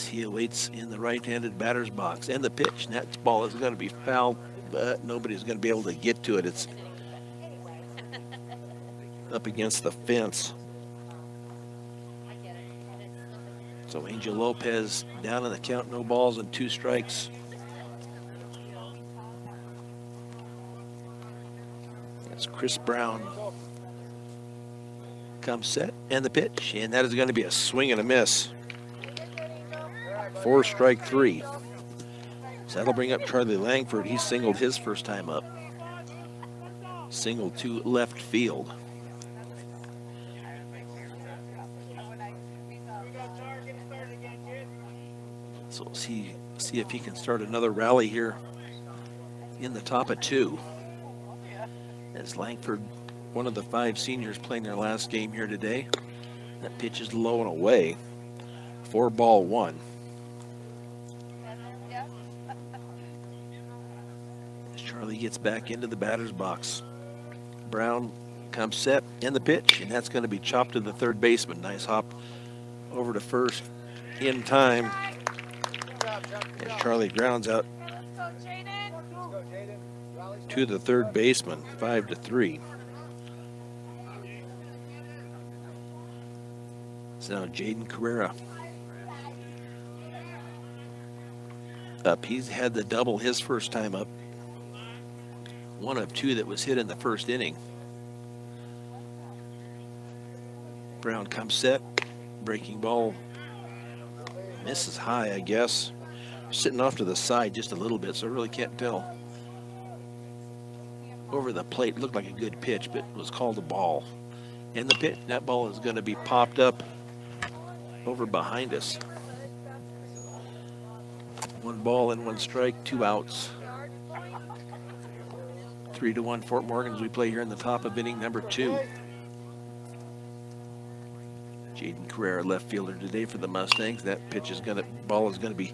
as he awaits in the right-handed batter's box. And the pitch. And that ball is going to be fouled, but nobody's going to be able to get to it. It's up against the fence. So Angel Lopez down in the count, no balls and 2 strikes. That's Chris Brown. Comes set, and the pitch, and that is going to be a swing and a miss. 4 strike 3. So that'll bring up Charlie Langford. He singled his first time up. Single to left field. So we'll see if he can start another rally here in the top of 2. As Langford, one of the 5 seniors playing their last game here today. That pitch is low and away. 4-1. As Charlie gets back into the batter's box. Brown comes set, and the pitch, and that's going to be chopped to the third baseman. Nice hop over to first in time. As Charlie grounds out to the third baseman, 5-3. So now Jaden Carrera up. He's had the double his first time up. 1 of 2 that was hit in the first inning. Brown comes set. Breaking ball misses high, I guess. Sitting off to the side just a little bit, so I really can't tell. Over the plate, looked like a good pitch, but it was called a ball. And the pitch, that ball is going to be popped up over behind us. 1 ball and 1 strike, 2 outs. 3-1 Fort Morgan as we play here in the top of inning number 2. Jaden Carrera, left fielder today for the Mustangs. That ball is going to be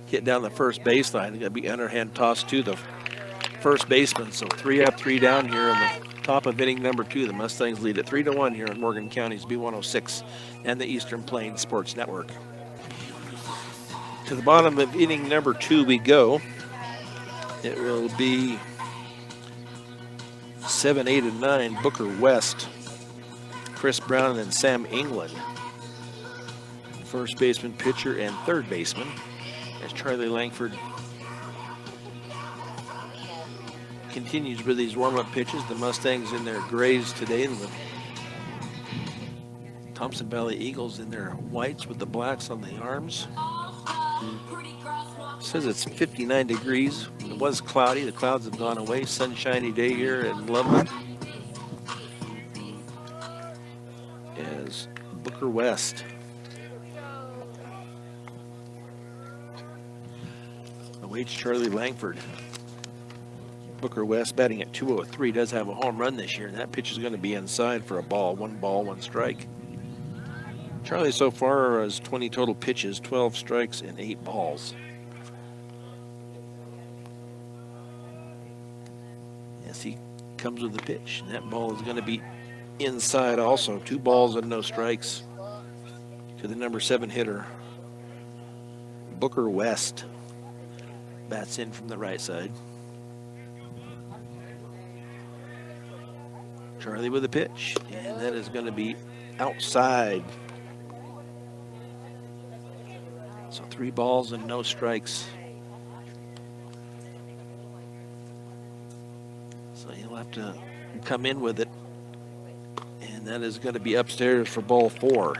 hit down the first baseline. It's going to be underhand tossed to the first baseman. So 3 up, 3 down here in the top of inning number 2. The Mustangs lead at 3-1 here in Morgan County's B106 and the Eastern Plains Sports Network. To the bottom of inning number 2 we go. It will be 7, 8, and 9. Booker West, Chris Brown, and Sam England. First baseman, pitcher, and third baseman. As Charlie Langford continues with these warm-up pitches. The Mustangs in their grays today, and the Thompson Valley Eagles in their whites with the blacks on the arms. Says it's 59 degrees. It was cloudy. The clouds have gone away. Sunshiny day here in Loveland. As Booker West awaits Charlie Langford. Booker West batting at 203, does have a home run this year, and that pitch is going to be inside for a ball. 1 ball, 1 strike. Charlie so far has 20 total pitches, 12 strikes, and 8 balls. Yes, he comes with the pitch, and that ball is going to be inside also. 2 balls and no strikes to the number 7 hitter, Booker West. Bats in from the right side. Charlie with a pitch, and that is going to be outside. So 3 balls and no strikes. So he'll have to come in with it, and that is going to be upstairs for ball 4.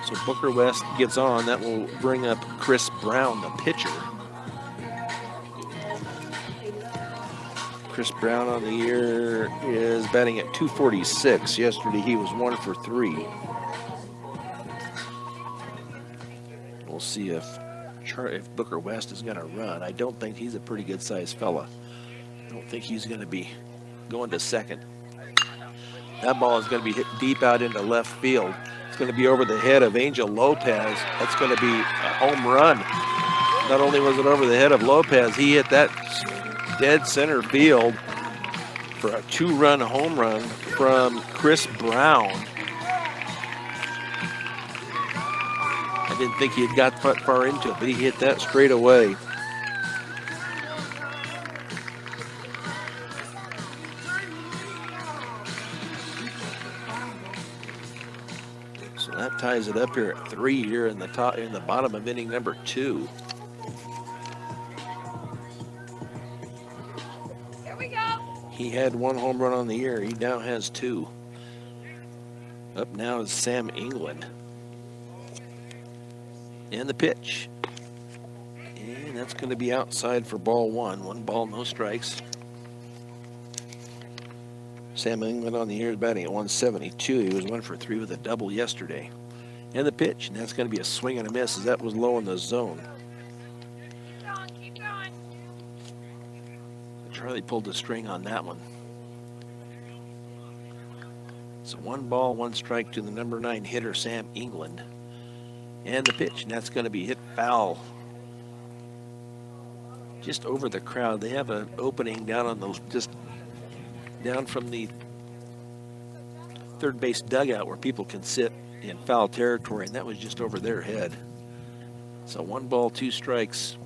So Booker West gets on. That will bring up Chris Brown, the pitcher. Chris Brown on the year is batting at 246. Yesterday he was 1 for 3. We'll see if Booker West is going to run. I don't think he's a pretty good sized fella. I don't think he's going to be going to second. That ball is going to be hit deep out into left field. It's going to be over the head of Angel Lopez. That's going to be a home run. Not only was it over the head of Lopez, he hit that dead center field for a 2-run home run from Chris Brown. didn't think he had got far into it, but he hit that straight away. So that ties it up here at 3 here in the bottom of inning number 2. Here we go. He had 1 home run on the year. He now has 2. Up now is Sam England. And the pitch. And that's going to be outside for ball 1. 1 ball, no strikes. Sam England on the year is batting at 172. He was 1 for 3 with a double yesterday. And the pitch, and that's going to be a swing and a miss as that was low in the zone. Keep going, keep going. Charlie pulled the string on that one. So 1 ball, 1 strike to the number 9 hitter, Sam England. And the pitch, and that's going to be hit foul. Just over the crowd. They have an opening down on the, just down from the third base dugout where people can sit in foul territory, and that was just over their head. So 1 ball, 2 strikes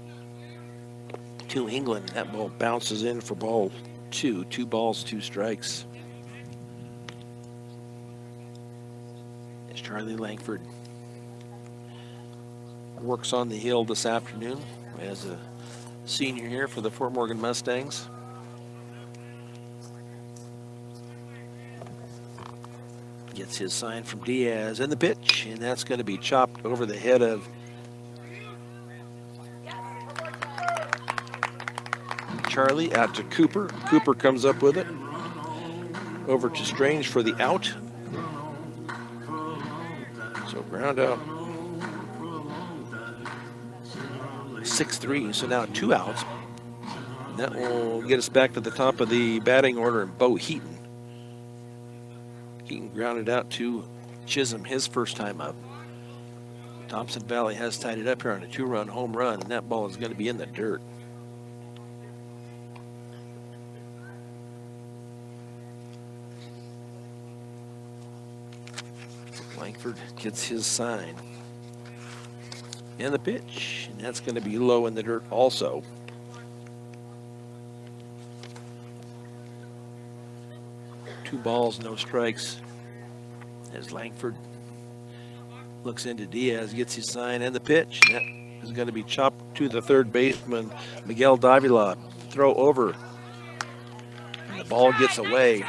to England. That ball bounces in for ball 2. 2 balls, 2 strikes. As Charlie Langford works on the hill this afternoon as a senior here for the Fort Morgan Mustangs. Gets his sign from Diaz, and the pitch, and that's going to be chopped over the head of Charlie out to Cooper. Cooper comes up with it. Over to Strange for the out. So ground out. 6-3, so now 2 outs. And that will get us back to the top of the batting order, and Bo Heaton. Heaton grounded out to Chisholm his first time up. Thompson Valley has tied it up here on a 2-run home run, and that ball is going to be in the dirt. Langford gets his sign. And the pitch, and that's going to be low in the dirt also. Two balls, no strikes. As Langford looks into Diaz, gets his sign, and the pitch. And that is going to be chopped to the third baseman, Miguel Davila. Throw over. And the ball gets away.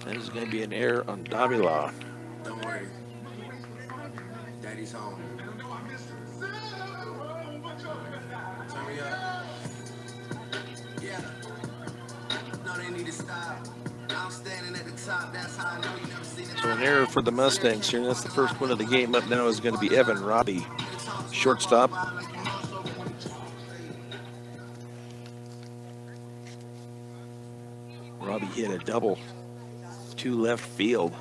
That is going to be an error on Davila. Don't worry. Daddy's home. Turn me up. Yeah. No, they need to stop. I'm standing at the top. That's how I know you never seen it. So an error for the Mustangs here. That's the first one of the game. Up now is going to be Evan Robbie, shortstop. Robbie hit a double to left field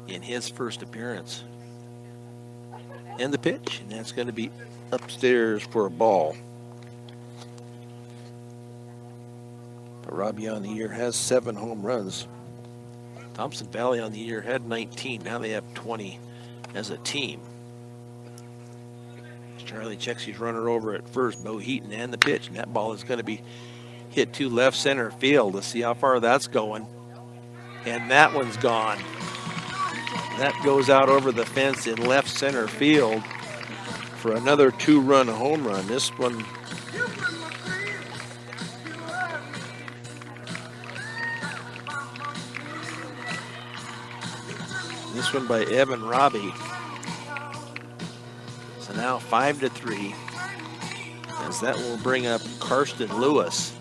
in his first appearance. And the pitch, and that's going to be upstairs for a ball. But Robbie on the year has 7 home runs. Thompson Valley on the year had 19. Now they have 20 as a team. Charlie checks his runner over at first. Bo Heaton, and the pitch, and that ball is going to be hit to left center field. Let's see how far that's going. And that one's gone. That goes out over the fence in left center field for another 2-run home run. This one by Evan Robbie. So now 5-3, as that will bring up Karsten Lewis.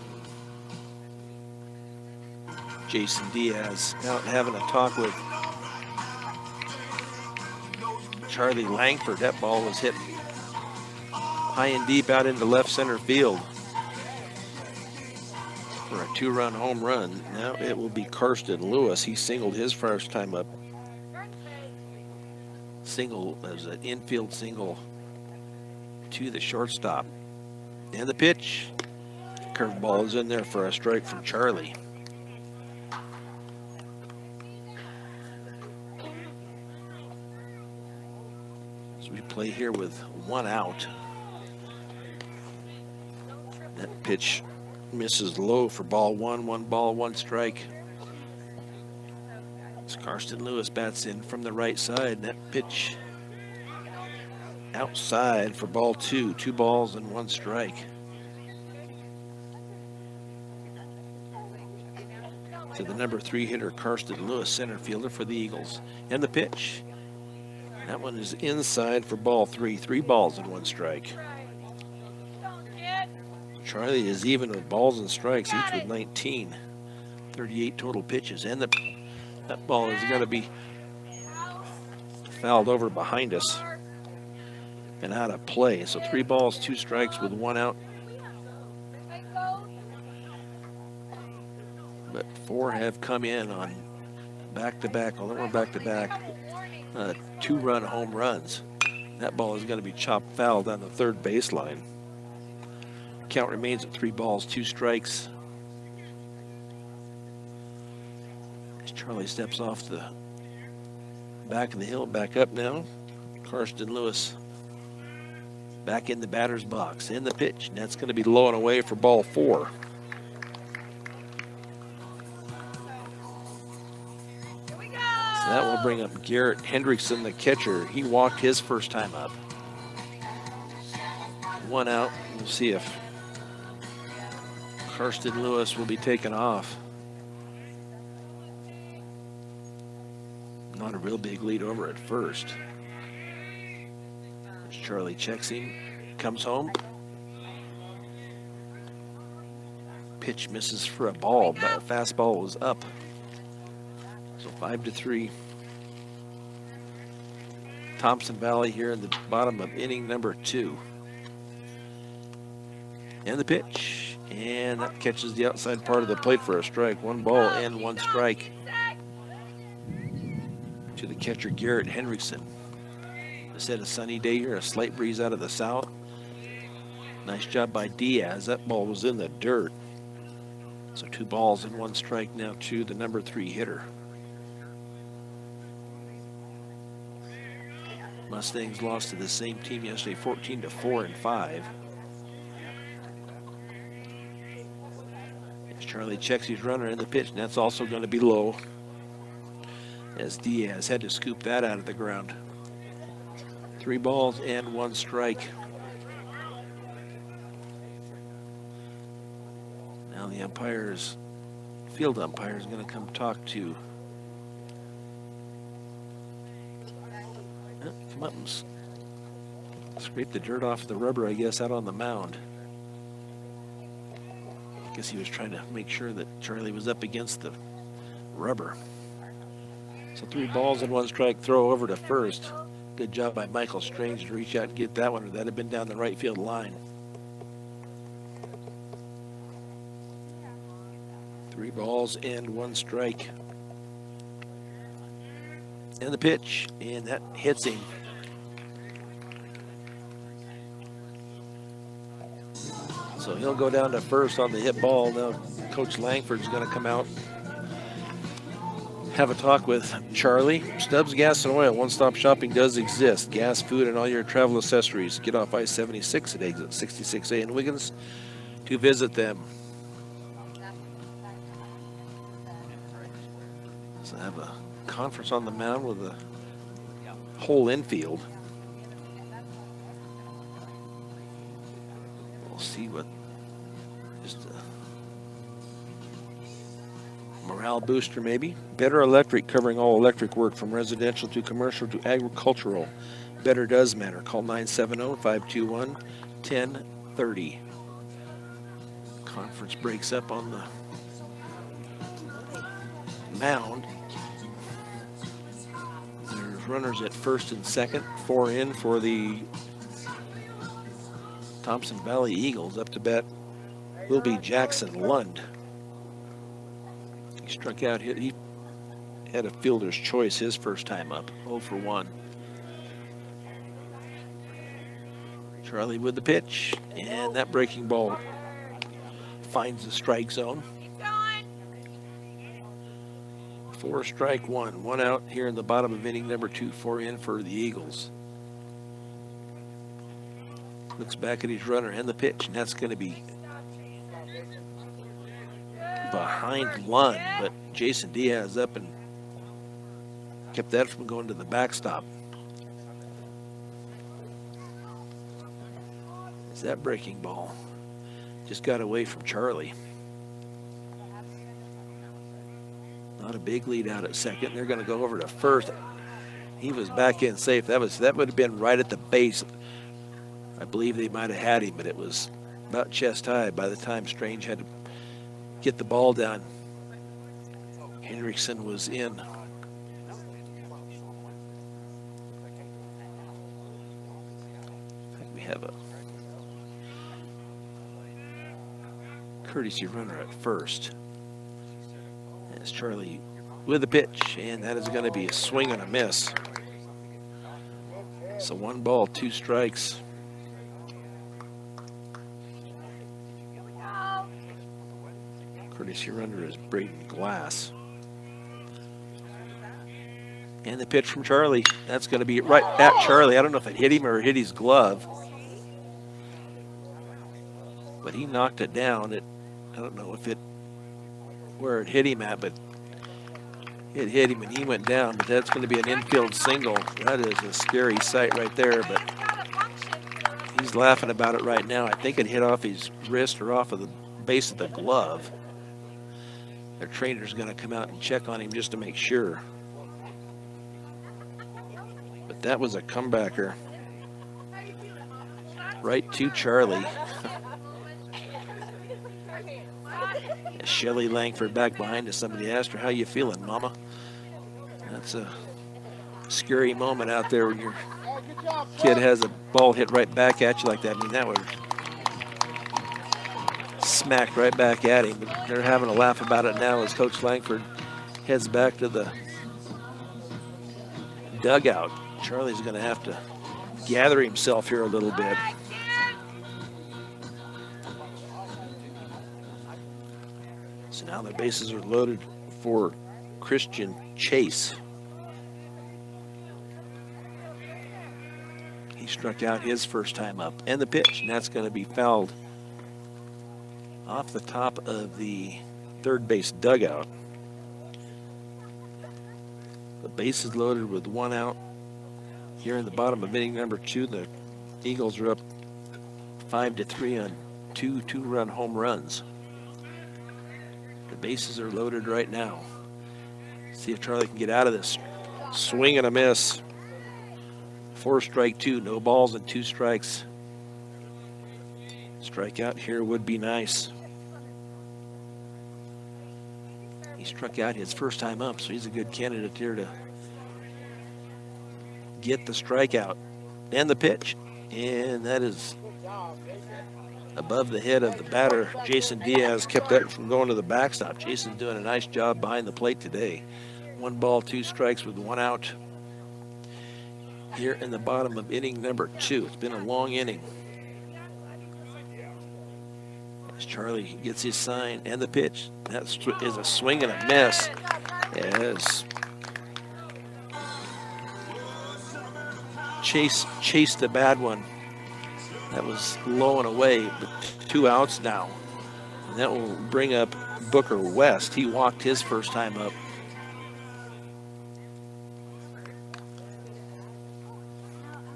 Jason Diaz out having a talk with Charlie Langford. That ball was hit high and deep out into left center field for a 2-run home run. Now it will be Karsten Lewis. He singled his first time up. Single as an infield single to the shortstop. And the pitch. Curveball is in there for a strike from Charlie. So we play here with 1 out. That pitch misses low for ball 1, 1 ball, 1 strike. As Karsten Lewis bats in from the right side. That pitch outside for ball 2, 2 balls and 1 strike. To the number 3 hitter, Karsten Lewis, center fielder for the Eagles. And the pitch. That one is inside for ball 3, 3 balls and 1 strike. Charlie is even with balls and strikes, each with 19. 38 total pitches. And that ball is going to be fouled over behind us and out of play. So 3 balls, 2 strikes with 1 out. But 4 have come in on back-to-back, although we're back-to-back, 2-run home runs. That ball is going to be chopped foul down the third baseline. Count remains at 3 balls, 2 strikes. As Charlie steps off the back of the hill, back up now. Karsten Lewis back in the batter's box. In the pitch, and that's going to be low and away for ball 4. So that will bring up Garrett Hendrickson, the catcher. He walked his first time up. 1 out. We'll see if Karsten Lewis will be taken off. Not a real big lead over at first. As Charlie checks him, comes home. Pitch misses for a ball, but a fastball was up. So 5-3. Thompson Valley here in the bottom of inning number 2. And the pitch. And that catches the outside part of the plate for a strike. 1 ball and 1 strike to the catcher, Garrett Hendrickson. It's had a sunny day here, a slight breeze out of the south. Nice job by Diaz. That ball was in the dirt. So 2 balls and 1 strike now to the number 3 hitter. Mustangs lost to the same team yesterday, 14-4 in 5. Charlie checks his runner in the pitch, and that's also going to be low, as Diaz had to scoop that out of the ground. 3 balls and 1 strike. Now the field umpire is going to come talk to. Come up and scrape the dirt off the rubber, I guess, out on the mound. I guess he was trying to make sure that Charlie was up against the rubber. So 3 balls and 1 strike, throw over to first. Good job by Michael Strange to reach out and get that one, or that had been down the right field line. 3 balls and 1 strike. And the pitch, and that hits him. So he'll go down to first on the hit ball. Now Coach Langford's going to come out, have a talk with Charlie. Stubbs Gas and Oil, one-stop shopping does exist. Gas, food, and all your travel accessories. Get off I-76 at exit 66A in Wiggins to visit them. So I have a conference on the mound with a whole infield. We'll see what just a morale booster maybe. Better Electric, covering all electric work from residential to commercial to agricultural. Better does matter. Call 970-521-1030. Conference breaks up on the mound. There's runners at first and second. 4 in for the Thompson Valley Eagles. Up to bat will be Jackson Lund. He struck out. He had a fielder's choice his first time up. 0 for 1. Charlie with the pitch, and that breaking ball finds the strike zone. 4 strike 1. 1 out here in the bottom of inning number 2. 4 in for the Eagles. Looks back at his runner and the pitch, and that's going to be behind Lund, but Jason Diaz up and kept that from going to the backstop. Is that breaking ball? Just got away from Charlie. Not a big lead out at second. They're going to go over to first. He was back in safe. That would have been right at the base. I believe they might have had him, but it was about chest high by the time Strange had to get the ball down. Henriksen was in. We have a courtesy runner at first. As Charlie with the pitch, and that is going to be a swing and a miss. So 1 ball, 2 strikes. Courtesy runner is Braden Glass. And the pitch from Charlie. That's going to be right at Charlie. I don't know if it hit him or hit his glove. But he knocked it down. I don't know where it hit him at, but it hit him and he went down. But that's going to be an infield single. That is a scary sight right there. But he's laughing about it right now. I think it hit off his wrist or off of the base of the glove. Their trainer's going to come out and check on him just to make sure. But that was a comebacker. Right to Charlie. Shelly Langford back behind us. Somebody asked her, "How you feeling, Mama?" That's a scary moment out there when your kid has a ball hit right back at you like that. I mean, that would smack right back at him. But they're having a laugh about it now as Coach Langford heads back to the dugout. Charlie's going to have to gather himself here a little bit. So now the bases are loaded for Christian Chase. He struck out his first time up. And the pitch, and that's going to be fouled off the top of the third base dugout. The base is loaded with 1 out. Here in the bottom of inning number 2, the Eagles are up 5-3 on 2 two-run home runs. The bases are loaded right now. See if Charlie can get out of this. Swing and a miss. 4 strike 2, no balls and 2 strikes. Strikeout here would be nice. He struck out his first time up, so he's a good candidate here to get the strikeout. And the pitch. And that is above the head of the batter. Jason Diaz kept that from going to the backstop. Jason's doing a nice job behind the plate today. 1 ball, 2 strikes with 1 out. Here in the bottom of inning number 2. It's been a long inning. As Charlie gets his sign and the pitch. That is a swing and a miss. As Chase chased the bad one. That was low and away, but 2 outs now. And that will bring up Booker West. He walked his first time up.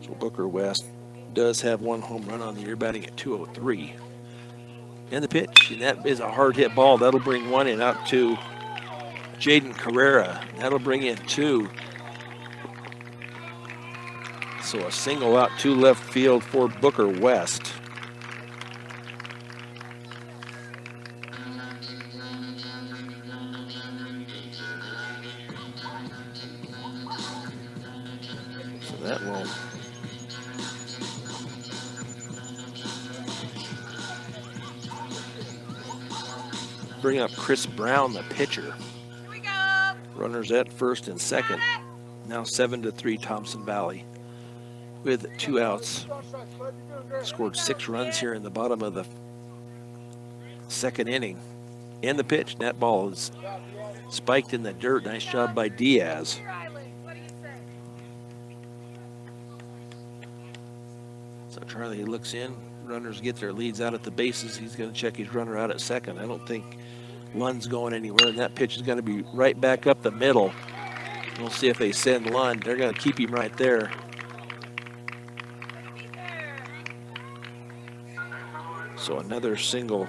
So Booker West does have 1 home run on the year, batting at .203. And the pitch, and that is a hard hit ball. That'll bring 1 in out to Jaden Carrera. That'll bring in 2. So a single out to left field for Booker West. So that will bring up Chris Brown, the pitcher. Here we go. Runners at first and second. Now 7-3 Thompson Valley with 2 outs. Scored 6 runs here in the bottom of the second inning. And the pitch, that ball is spiked in the dirt. Nice job by Diaz. Riley, what do you say? So Charlie looks in. Runners get their leads out at the bases. He's going to check his runner out at second. I don't think Lund's going anywhere, and that pitch is going to be right back up the middle. We'll see if they send Lund. They're going to keep him right there. So another single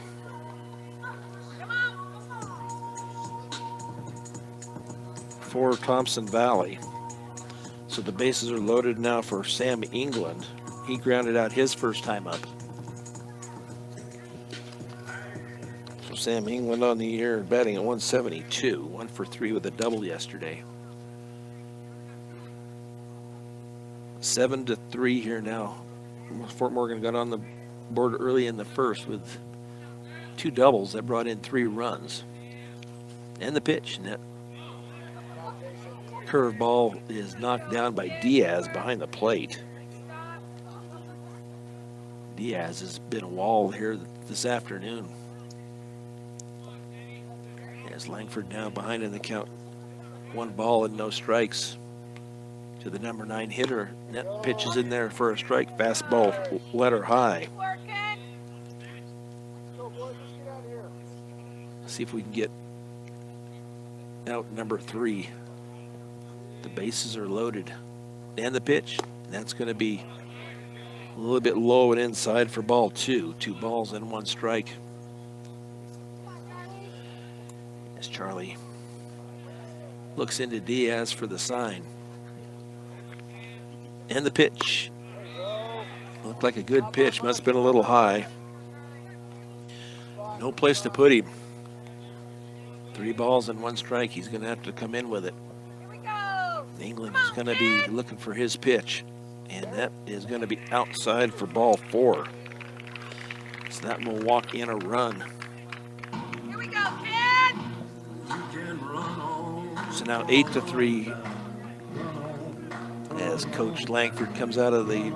for Thompson Valley. So the bases are loaded now for Sam England. He grounded out his first time up. So Sam England on the year batting at 172, 1 for 3 with a double yesterday. 7-3 here now. Fort Morgan got on the board early in the first with 2 doubles that brought in 3 runs. And the pitch, and that curveball is knocked down by Diaz behind the plate. Diaz has been a wall here this afternoon. As Langford now behind in the count. 1 ball and no strikes to the number 9 hitter. That pitch is in there for a strike. Fastball letter high. See if we can get out number 3. The bases are loaded. And the pitch. That's going to be a little bit low and inside for ball 2. 2 balls and 1 strike. As Charlie looks into Diaz for the sign. And the pitch. Looked like a good pitch. Must have been a little high. No place to put him. 3 balls and 1 strike. He's going to have to come in with it. England is going to be looking for his pitch. And that is going to be outside for ball 4. So that will walk in a run. Here we go, kid! So now 8-3 as Coach Langford comes out of the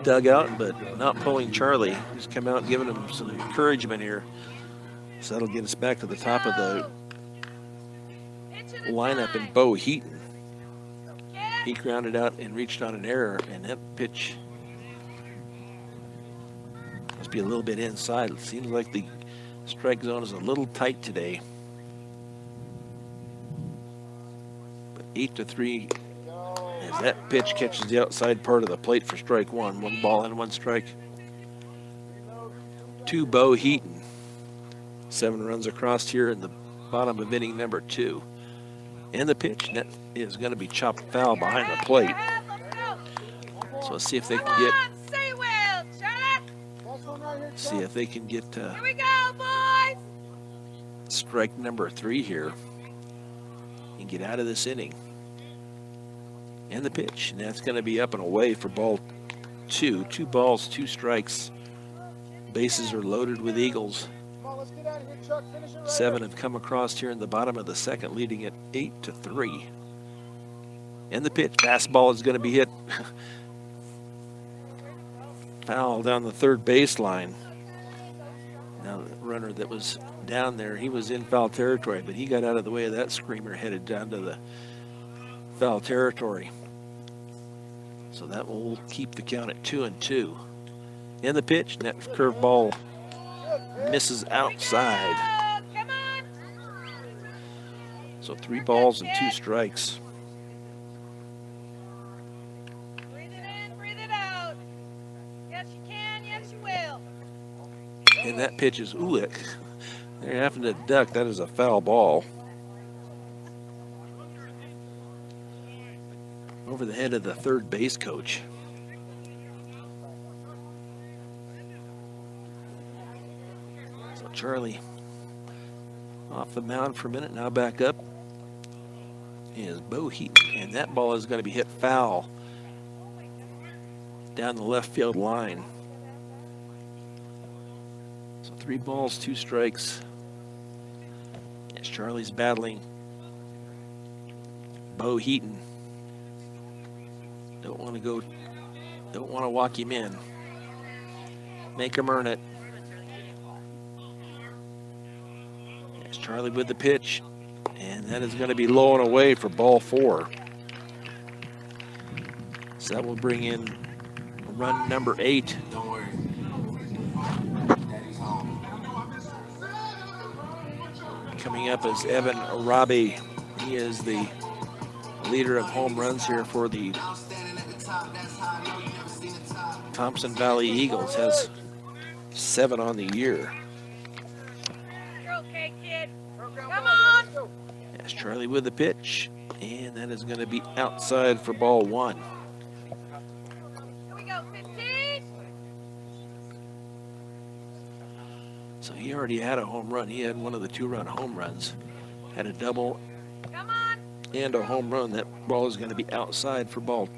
dugout, but not pulling Charlie. He's come out and giving him some encouragement here. So that'll get us back to the top of the lineup in Bo Heaton. He grounded out and reached on an error, and that pitch must be a little bit inside. It seems like the strike zone is a little tight today. But 8-3 as that pitch catches the outside part of the plate for strike 1. 1 ball and 1 strike. To Bo Heaton. 7 runs across here in the bottom of inning number 2. And the pitch net is going to be chopped foul behind the plate. So let's see if they can get. See if they can get. Here we go, boys. Strike number 3 here and get out of this inning. And the pitch, and that's going to be up and away for ball 2. 2 balls, 2 strikes. Bases are loaded with Eagles. 7 have come across here in the bottom of the second, leading it 8-3. And the pitch, fastball is going to be hit foul down the third baseline. Now the runner that was down there, he was in foul territory, but he got out of the way of that screamer, headed down to the foul territory. So that will keep the count at 2-2. And the pitch, that curveball misses outside. Come on. So 3 balls and 2 strikes. Breathe it in, breathe it out. Yes, you can. Yes, you will. And that pitch is Ulick. They're having to duck. That is a foul ball. Over the head of the third base coach. So Charlie off the mound for a minute, now back up is Bo Heaton, and that ball is going to be hit foul down the left field line. So 3 balls, 2 strikes. As Charlie's battling Bo Heaton. Don't want to walk him in. Make him earn it. There's Charlie with the pitch, and that is going to be low and away for ball 4. So that will bring in run number 8. Don't worry. Daddy's home. Coming up is Evan Robbie. He is the leader of home runs here for the I'm standing at the top. That's how I know you never seen the top. Thompson Valley Eagles. Has 7 on the year. You're okay, kid. Come on. As Charlie with the pitch, and that is going to be outside for ball 1. Here we go, 15. So he already had a home run. He had one of the 2-run home runs. Had a double Come on. and a home run. That ball is going to be outside for ball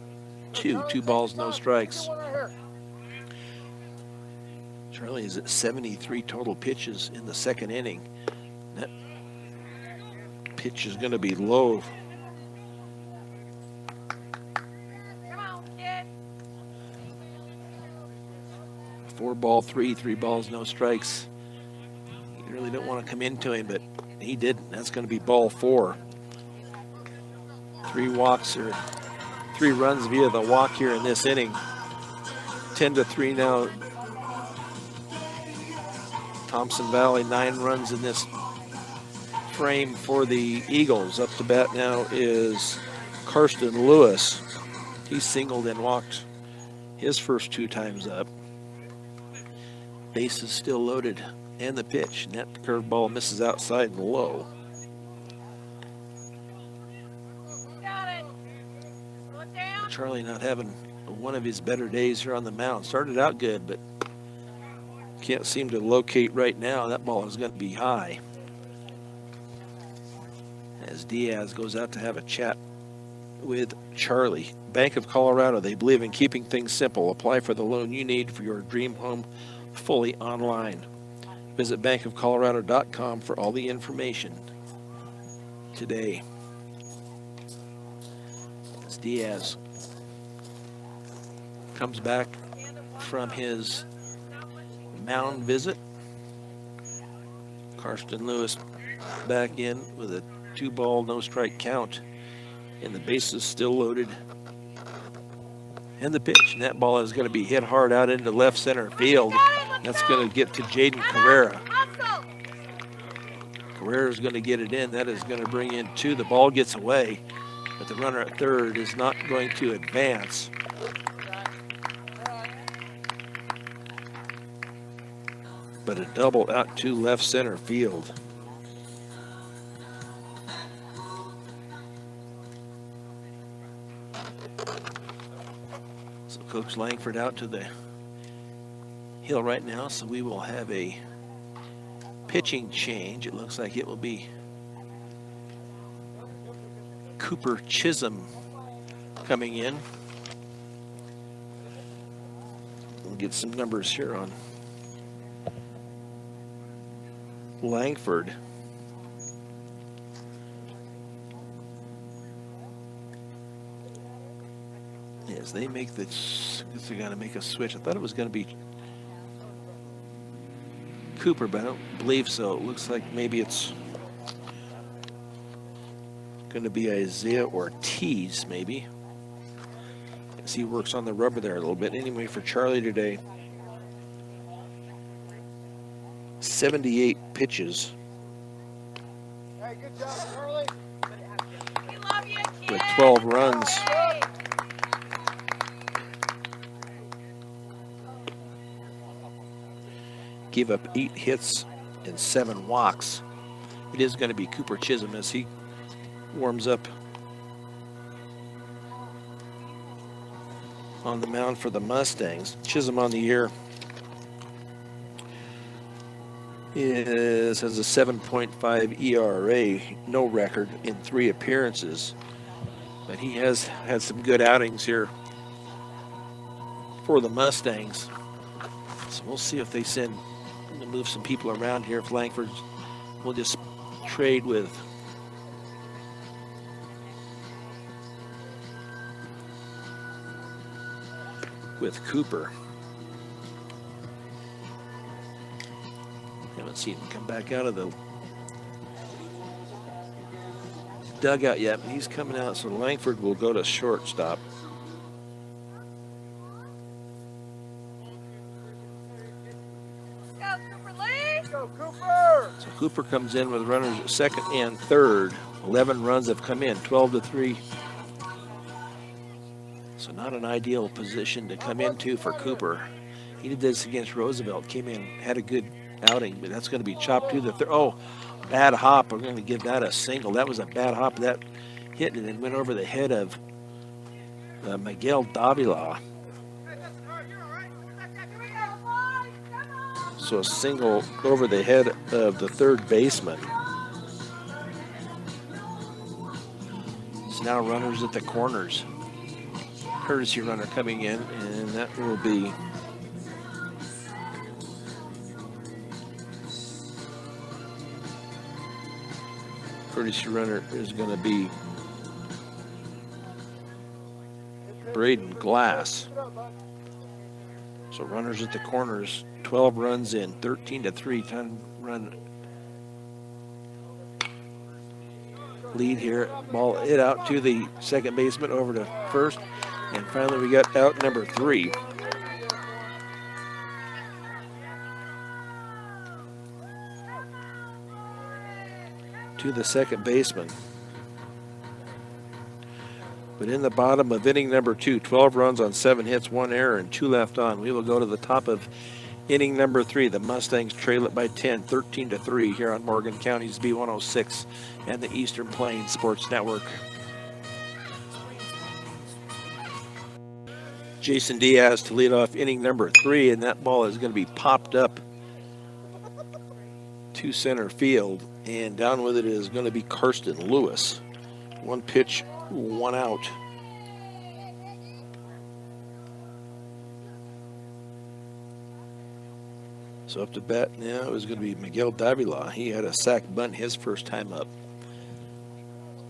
2. 2 balls, no strikes. Charlie is at 73 total pitches in the 2nd inning. That pitch is going to be low. Come on, kid. 4 ball 3, 3 balls, no strikes. You really don't want to come into him, but he didn't. That's going to be ball 4. 3 walks or 3 runs via the walk here in this inning. 10-3 now. Thompson Valley, 9 runs in this frame for the Eagles. Up to bat now is Karsten Lewis. He singled and walked his first 2 times up. Base is still loaded, and the pitch. Net curveball misses outside and low. Got it. Slow it down. Charlie not having one of his better days here on the mound. Started out good, but can't seem to locate right now. That ball is going to be high. As Diaz goes out to have a chat with Charlie. Bank of Colorado, they believe in keeping things simple. Apply for the loan you need for your dream home fully online. Visit bankofcolorado.com for all the information today. As Diaz comes back from his mound visit. Karsten Lewis back in with a 2 ball, no strike count. And the bases still loaded. And the pitch. And that ball is going to be hit hard out into left center field. That's going to get to Jaden Carrera. Carrera is going to get it in. That is going to bring in 2. The ball gets away, but the runner at third is not going to advance. But a double out to left center field. So Coach Langford out to the hill right now, so we will have a pitching change. It looks like it will be Cooper Chisholm coming in. We'll get some numbers here on Langford. Yes, they make the, I guess they're going to make a switch. I thought it was going to be Cooper, but I don't believe so. It looks like maybe it's going to be Isaiah Ortiz, maybe. As he works on the rubber there a little bit. Anyway, for Charlie today, 78 pitches. Hey, good job, Charlie. We love you, kid. With 12 runs. Hey. Give up 8 hits and 7 walks. It is going to be Cooper Chisholm as he warms up on the mound for the Mustangs. Chisholm on the year has a 7.5 ERA, no record in 3 appearances. But he has had some good outings here for the Mustangs. So we'll see if they move some people around here. If Langford will just trade with Cooper. Haven't seen him come back out of the dugout yet, but he's coming out, so Langford will go to shortstop. Cooper comes in with runners at second and third. 11 runs have come in, 12-3. So not an ideal position to come into for Cooper. He did this against Roosevelt, came in, had a good outing, but that's going to be chopped to the third. Oh, bad hop. We're going to give that a single. That was a bad hop. That hit and then went over the head of Miguel Davila. So a single over the head of the third baseman. So now runners at the corners. Courtesy runner coming in, and that will be courtesy runner is going to be Braden Glass. So runners at the corners, 12 runs in, 13-3, 10-run lead here. Ball hit out to the second baseman, over to first, and finally we got out number 3. To the second baseman. But in the bottom of inning number 2, 12 runs on 7 hits, 1 error, and 2 left on. We will go to the top of inning number 3. The Mustangs trail it by 10, 13-3 here on Morgan County's B106 and the Eastern Plains Sports Network. Jason Diaz to lead off inning number 3, and that ball is going to be popped up to center field, and down with it is going to be Karsten Lewis. 1 pitch, 1 out. So up to bat now is going to be Miguel Davila. He had a sac bunt his first time up.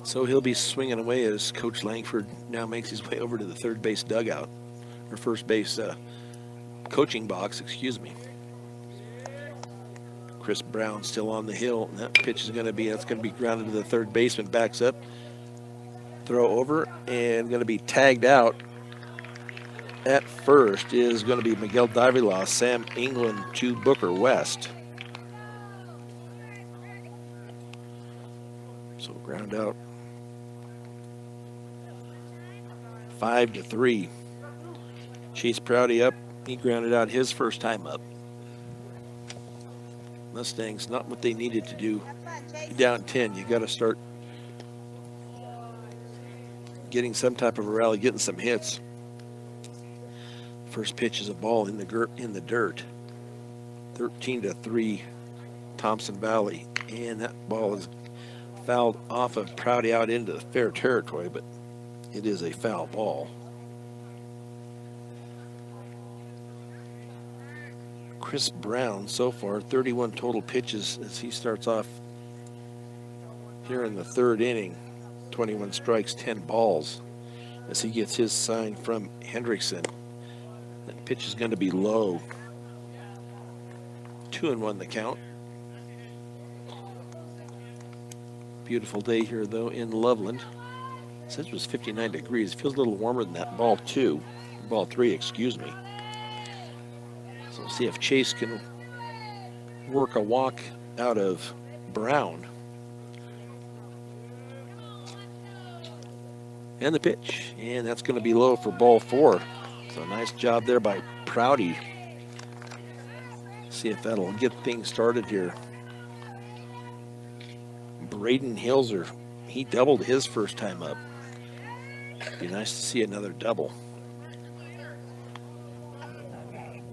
So he'll be swinging away as Coach Langford now makes his way over to the third base dugout, or first base coaching box, excuse me. Chris Brown still on the hill, and that pitch is going to be, that's going to be grounded to the third baseman, backs up, throw over, and going to be tagged out at first is going to be Miguel Davila, Sam England to Booker West. So ground out 5-3. Chase Prouty up. He grounded out his first time up. Mustangs not what they needed to do. Down 10, you got to start getting some type of a rally, getting some hits. First pitch is a ball in the dirt. 13-3, Thompson Valley, and that ball is fouled off of Prouty out into the fair territory, but it is a foul ball. Chris Brown so far 31 total pitches as he starts off here in the third inning. 21 strikes, 10 balls as he gets his sign from Hendrickson. That pitch is going to be low. 2-1 the count. Beautiful day here though in Loveland. It says it was 59 degrees. Feels a little warmer than that ball 3, excuse me. So we'll see if Chase can work a walk out of Brown. And the pitch, and that's going to be low for ball 4. So nice job there by Prouty. See if that'll get things started here. Braden Hilser, he doubled his first time up. Be nice to see another double.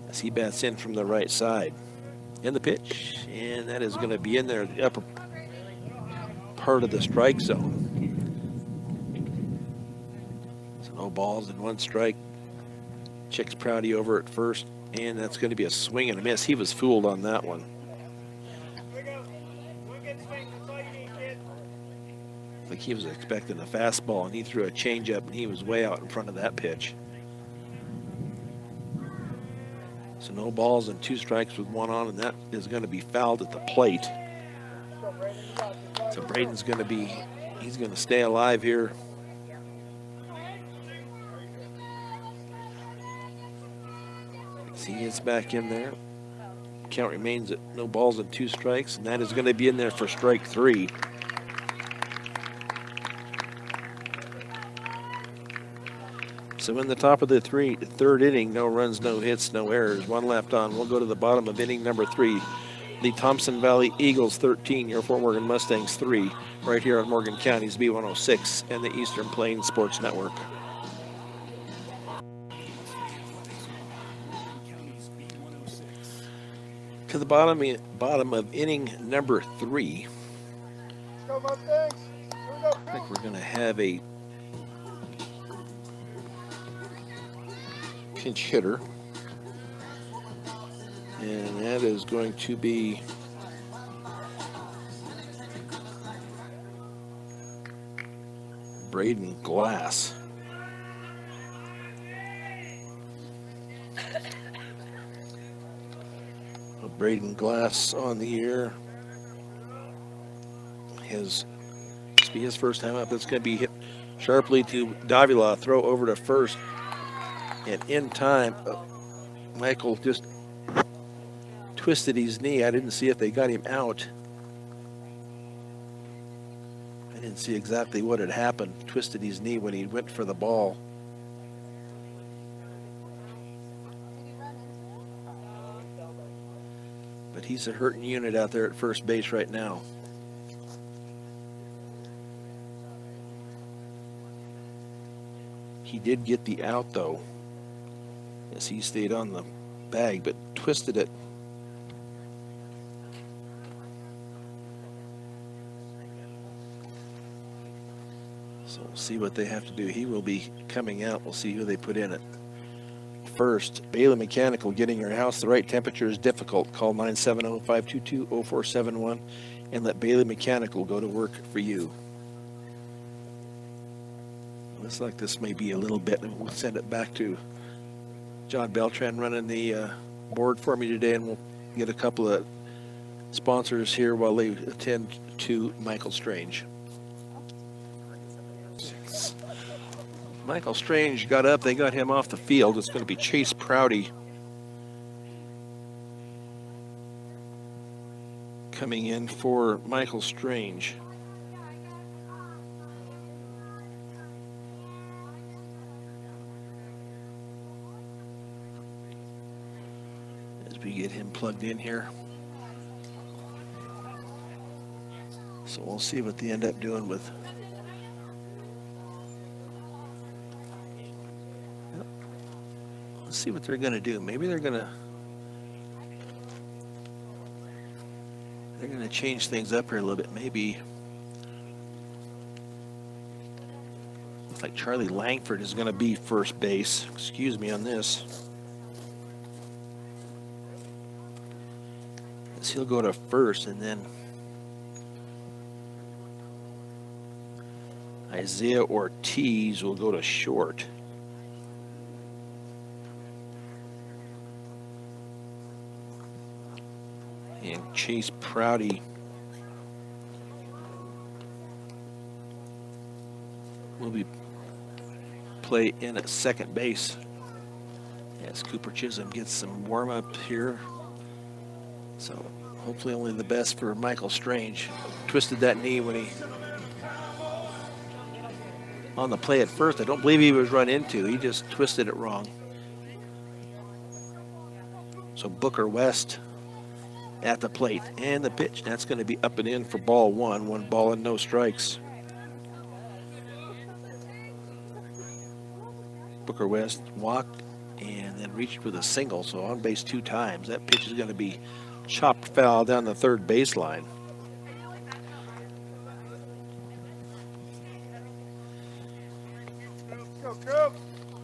As he bats in from the right side. And the pitch, and that is going to be in there, the upper part of the strike zone. So no balls and 1 strike. Checks Prouty over at first, and that's going to be a swing and a miss. He was fooled on that one. Like he was expecting a fastball, and he threw a changeup, and he was way out in front of that pitch. So no balls and 2 strikes with 1 on, and that is going to be fouled at the plate. So Braden's going to be, he's going to stay alive here. He gets back in there. count remains at no balls and 2 strikes, and that is going to be in there for strike 3. So in the top of the third inning, no runs, no hits, no errors. 1 left on. We'll go to the bottom of inning number 3. The Thompson Valley Eagles 13, your Fort Morgan Mustangs 3, right here on Morgan County's B106 and the Eastern Plains Sports Network. To the bottom of inning number 3. Let's go, Mustangs. Here we go. I think we're going to have a pinch hitter, and that is going to be Braden Glass. Braden Glass on the air. This will be his first time up. It's going to be hit sharply to Davila. Throw over to first. And in time, Michael just twisted his knee. I didn't see if they got him out. I didn't see exactly what had happened. Twisted his knee when he went for the ball. But he's a hurting unit out there at first base right now. He did get the out though. Yes, he stayed on the bag, but twisted it. So we'll see what they have to do. He will be coming out. We'll see who they put in at first. Bailey Mechanical, getting your house the right temperature is difficult. Call 970-522-0471 and let Bailey Mechanical go to work for you. Looks like this may be a little bit, and we'll send it back to John Beltran running the board for me today, and we'll get a couple of sponsors here while they attend to Michael Strange. Michael Strange got up. They got him off the field. It's going to be Chase Prouty coming in for Michael Strange. As we get him plugged in here. So we'll see what they end up doing with see what they're going to do. Maybe they're going to change things up here a little bit. Maybe looks like Charlie Langford is going to be first base. Excuse me on this. As he'll go to first, and then Isaiah Ortiz will go to short. And Chase Prouty will be play in at second base as Cooper Chisholm gets some warm up here. So hopefully only the best for Michael Strange. Twisted that knee when he on the play at first. I don't believe he was run into. He just twisted it wrong. So Booker West at the plate, and the pitch. That's going to be up and in for ball 1. 1 ball and no strikes. Booker West walked and then reached with a single, so on base 2 times. That pitch is going to be chopped foul down the third baseline.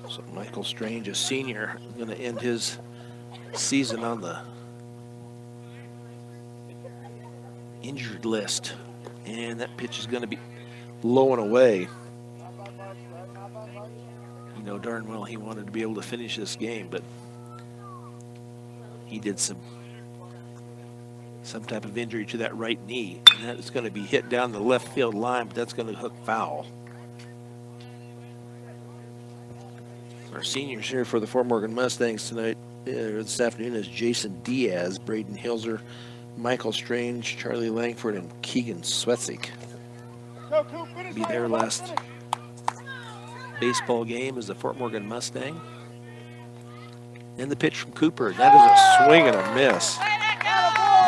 So Michael Strange, a senior, is going to end his season on the injured list, and that pitch is going to be low and away. You know darn well he wanted to be able to finish this game, but he did some type of injury to that right knee, and that is going to be hit down the left field line, but that's going to hook foul. Our seniors here for the Fort Morgan Mustangs tonight, this afternoon is Jason Diaz, Braden Hilser, Michael Strange, Charlie Langford, and Keegan Swetzik. Go, Coop, finish Be right their here, bud, last finish. baseball game as the Fort Morgan Mustang. And the pitch from Cooper. That is a swing and a miss. Way to go!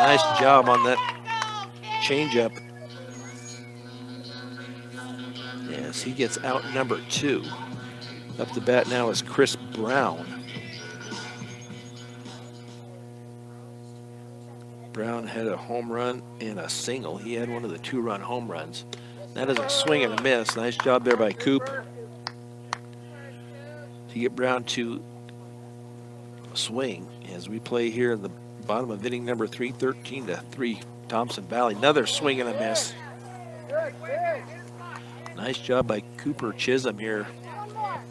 Nice job on that Way to go, kid! changeup. Yes, he gets out number 2. Up to bat now is Chris Brown. Brown had a home run and a single. He had one of the 2-run home runs. That is a swing and a miss. Nice job there by Coop to get Brown to swing as we play here in the bottom of inning number 3, 13-3 Thompson Valley. Another swing and a miss. Nice job by Cooper Chisholm here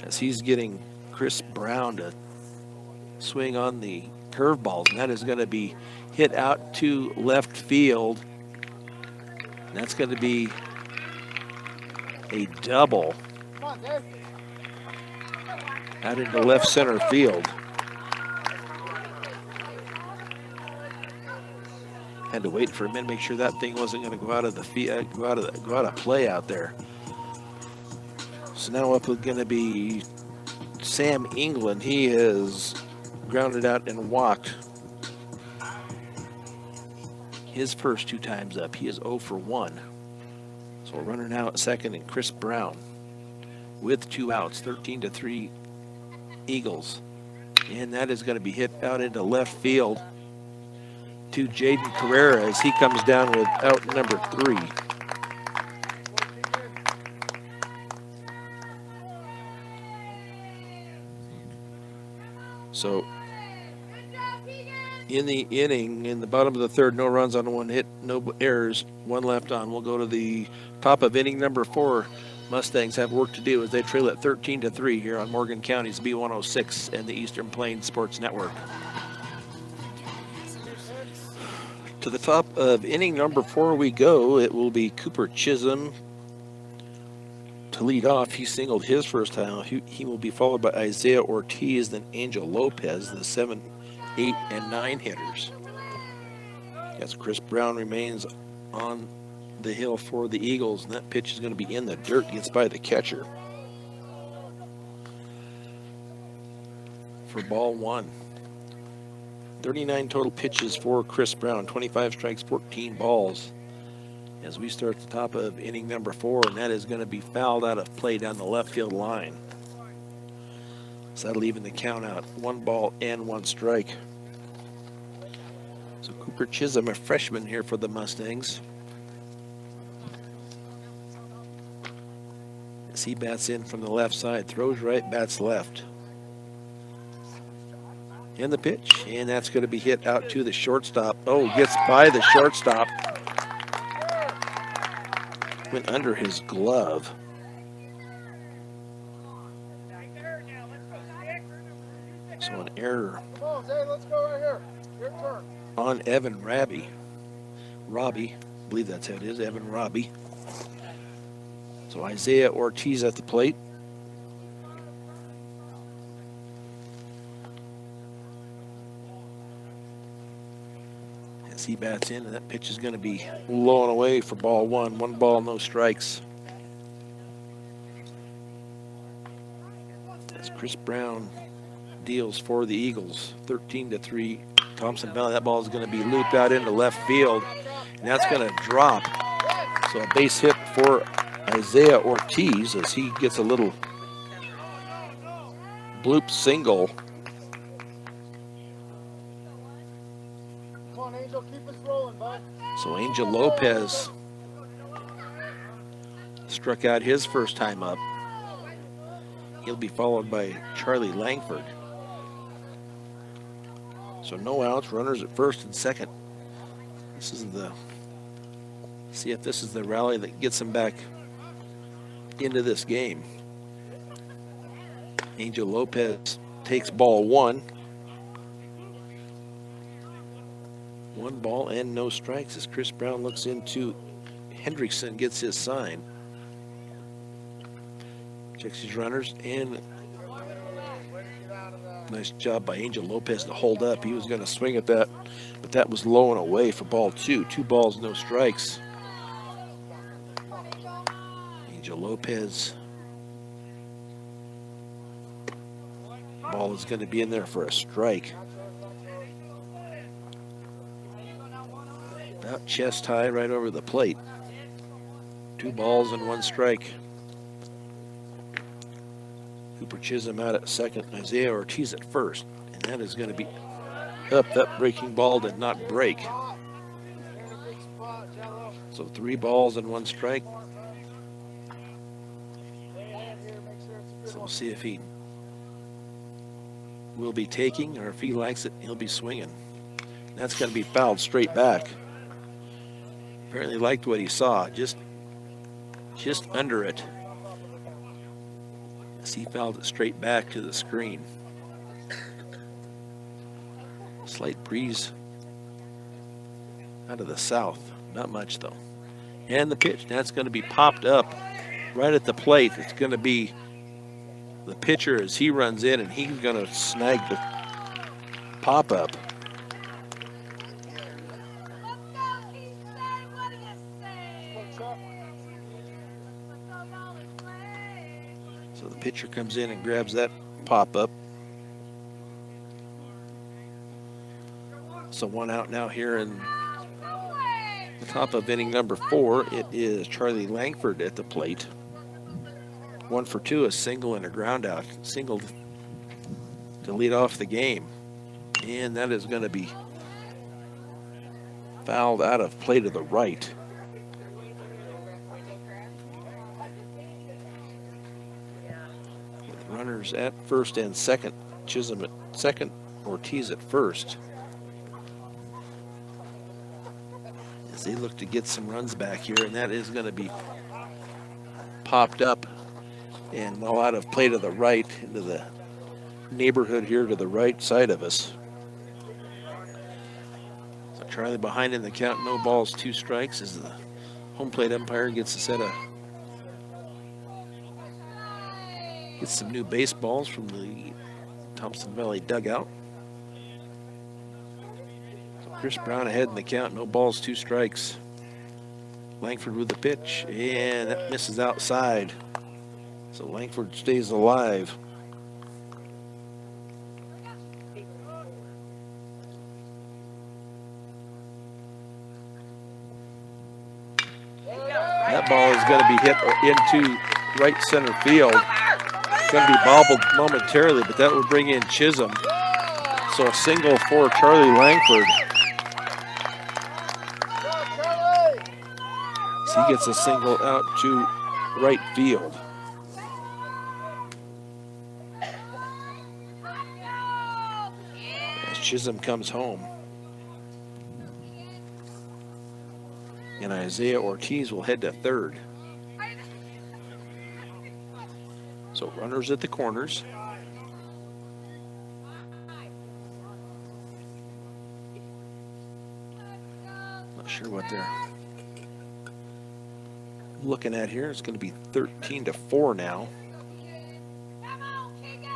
as he's getting Chris Brown to swing on the curveballs, and that is going to be hit out to left field. And that's going to be a double out into left center field. Had to wait for a minute, make sure that thing wasn't going to go out of the field, go out of play out there. So now up is going to be Sam England. He is grounded out and walked his first 2 times up. He is 0 for 1. So a runner now at second, and Chris Brown with 2 outs, 13-3 Eagles. And that is going to be hit out into left field to Jaden Carrera as he comes down with out number 3. So in the inning, in the bottom of the 3rd, no runs on 1 hit, no errors, 1 left on. We'll go to the top of inning number 4. Mustangs have work to do as they trail at 13-3 here on Morgan County's B106 and the Eastern Plains Sports Network. To the top of inning number 4 we go. It will be Cooper Chisholm to lead off. He singled his first time. He will be followed by Isaiah Ortiz, then Angel Lopez, the 7, 8, and 9 hitters. Yes, Chris Brown remains on the hill for the Eagles, and that pitch is going to be in the dirt. Gets by the catcher for ball 1. 39 total pitches for Chris Brown, 25 strikes, 14 balls. As we start the top of inning number 4, and that is going to be fouled out of play down the left field line. So that'll even the count out. 1 ball and 1 strike. So Cooper Chisholm, a freshman here for the Mustangs, as he bats in from the left side, throws right, bats left. And the pitch, and that's going to be hit out to the shortstop. Oh, gets by the shortstop. Went under his glove. So an error Come on, Zay, let's go right here. Your turn. on Evan Robbie, I believe that's how it is, Evan Robbie. So Isaiah Ortiz at the plate. As he bats in, and that pitch is going to be low and away for ball 1. 1 ball, no strikes. As Chris Brown deals for the Eagles, 13-3 Thompson Valley. That ball is going to be looped out into left field, and that's going to drop. So a base hit for Isaiah Ortiz as he gets a little bloop single. Come on, Angel, keep us rolling, bud. So Angel Lopez struck out his first time up. He'll be followed by Charlie Langford. So no outs, runners at first and second. This is see if this is the rally that gets him back into this game. Angel Lopez takes ball 1. 1 ball and no strikes as Chris Brown looks into Hendrickson, gets his sign. Checks his runners and Nice job by Angel Lopez to hold up. He was going to swing at that, but that was low and away for ball 2. 2 balls, no strikes. Angel Lopez. Ball is going to be in there for a strike. About chest high right over the plate. 2 balls and 1 strike. Cooper Chisholm out at second, Isaiah Ortiz at first. And that is going to be up. That breaking ball did not break. So 3 balls and 1 strike. So we'll see if he will be taking, or if he likes it, he'll be swinging. That's going to be fouled straight back. Apparently liked what he saw, just under it. As he fouled it straight back to the screen. Slight breeze out of the south, not much though. And the pitch, that's going to be popped up right at the plate. It's going to be the pitcher as he runs in, and he's going to snag the pop-up. So the pitcher comes in and grabs that pop-up. So 1 out now here in the top of inning number 4. It is Charlie Langford at the plate. 1 for 2, a single and a ground out. Single to lead off the game. And that is going to be fouled out of play to the right. With runners at first and second. Chisholm at second, Ortiz at first. As they look to get some runs back here, and that is going to be popped up and well out of play to the right into the neighborhood here to the right side of us. So Charlie behind in the count, no balls, 2 strikes, as the home plate umpire gets a set of some new baseballs from the Thompson Valley dugout. So Chris Brown ahead in the count, no balls, 2 strikes. Langford with the pitch, and that misses outside. So Langford stays alive. That ball is going to be hit into right center field. It's going to be bobbled momentarily, but that will bring in Chisholm. So a single for Charlie Langford. So he gets a single out to right field. As Chisholm comes home. And Isaiah Ortiz will head to third. So runners at the corners. Not sure what they're looking at here. It's going to be 13-4 now. Come on, kick it!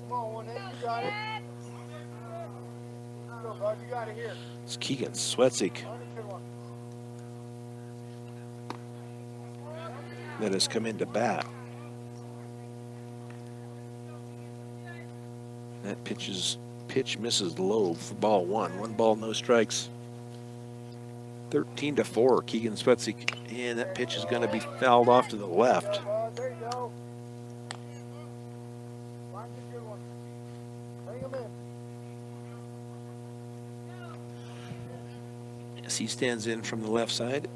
Come on, 1-8, you got it. Let's go, bud. You got it here. It's Keegan Swetzik that has come into bat. That pitch misses low for ball 1. 1 ball, no strikes. 13-4, Keegan Swetzik, and that pitch is going to be fouled off to the left. There you go. Find a good one. Bring him in. As he stands in from the left side,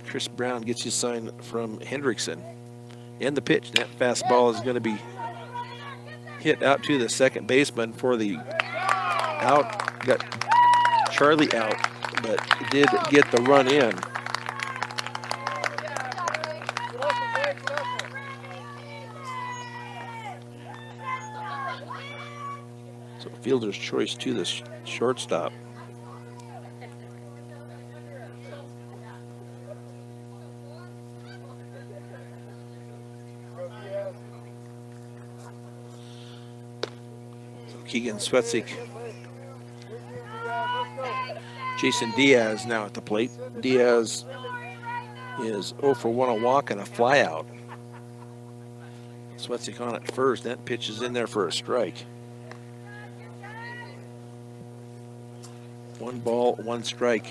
Chris Brown gets his sign from Hendrickson. And the pitch, that fastball is going to be hit out to the second baseman for the out. Got Charlie out, but did get the run in. So fielder's choice to the shortstop. Keegan Swetzik. Let's go. Jason Diaz now at the plate. Diaz is 0 for 1 a walk and a flyout. Swetzik on at first. That pitch is in there for a strike. 1 ball, 1 strike.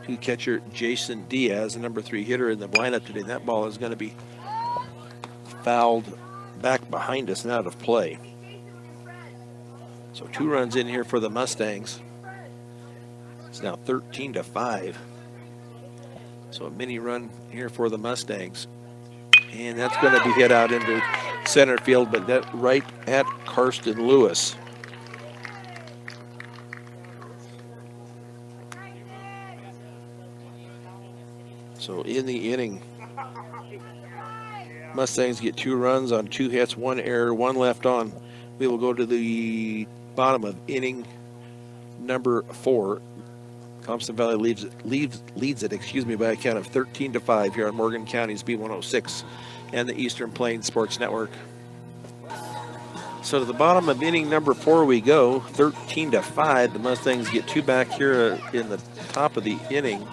To catcher Jason Diaz, the number 3 hitter in the lineup today. That ball is going to be fouled back behind us and out of play. So 2 runs in here for the Mustangs. It's now 13-5. So a mini run here for the Mustangs. And that's going to be hit out into center field, but that right at Karsten Lewis. So in the inning, Mustangs get 2 runs on 2 hits, 1 error, 1 left on. We will go to the bottom of inning number 4. Thompson Valley leads it, by a count of 13-5 here on Morgan County's B106 and the Eastern Plains Sports Network. So to the bottom of inning number 4 we go, 13-5. The Mustangs get 2 back here in the top of the inning.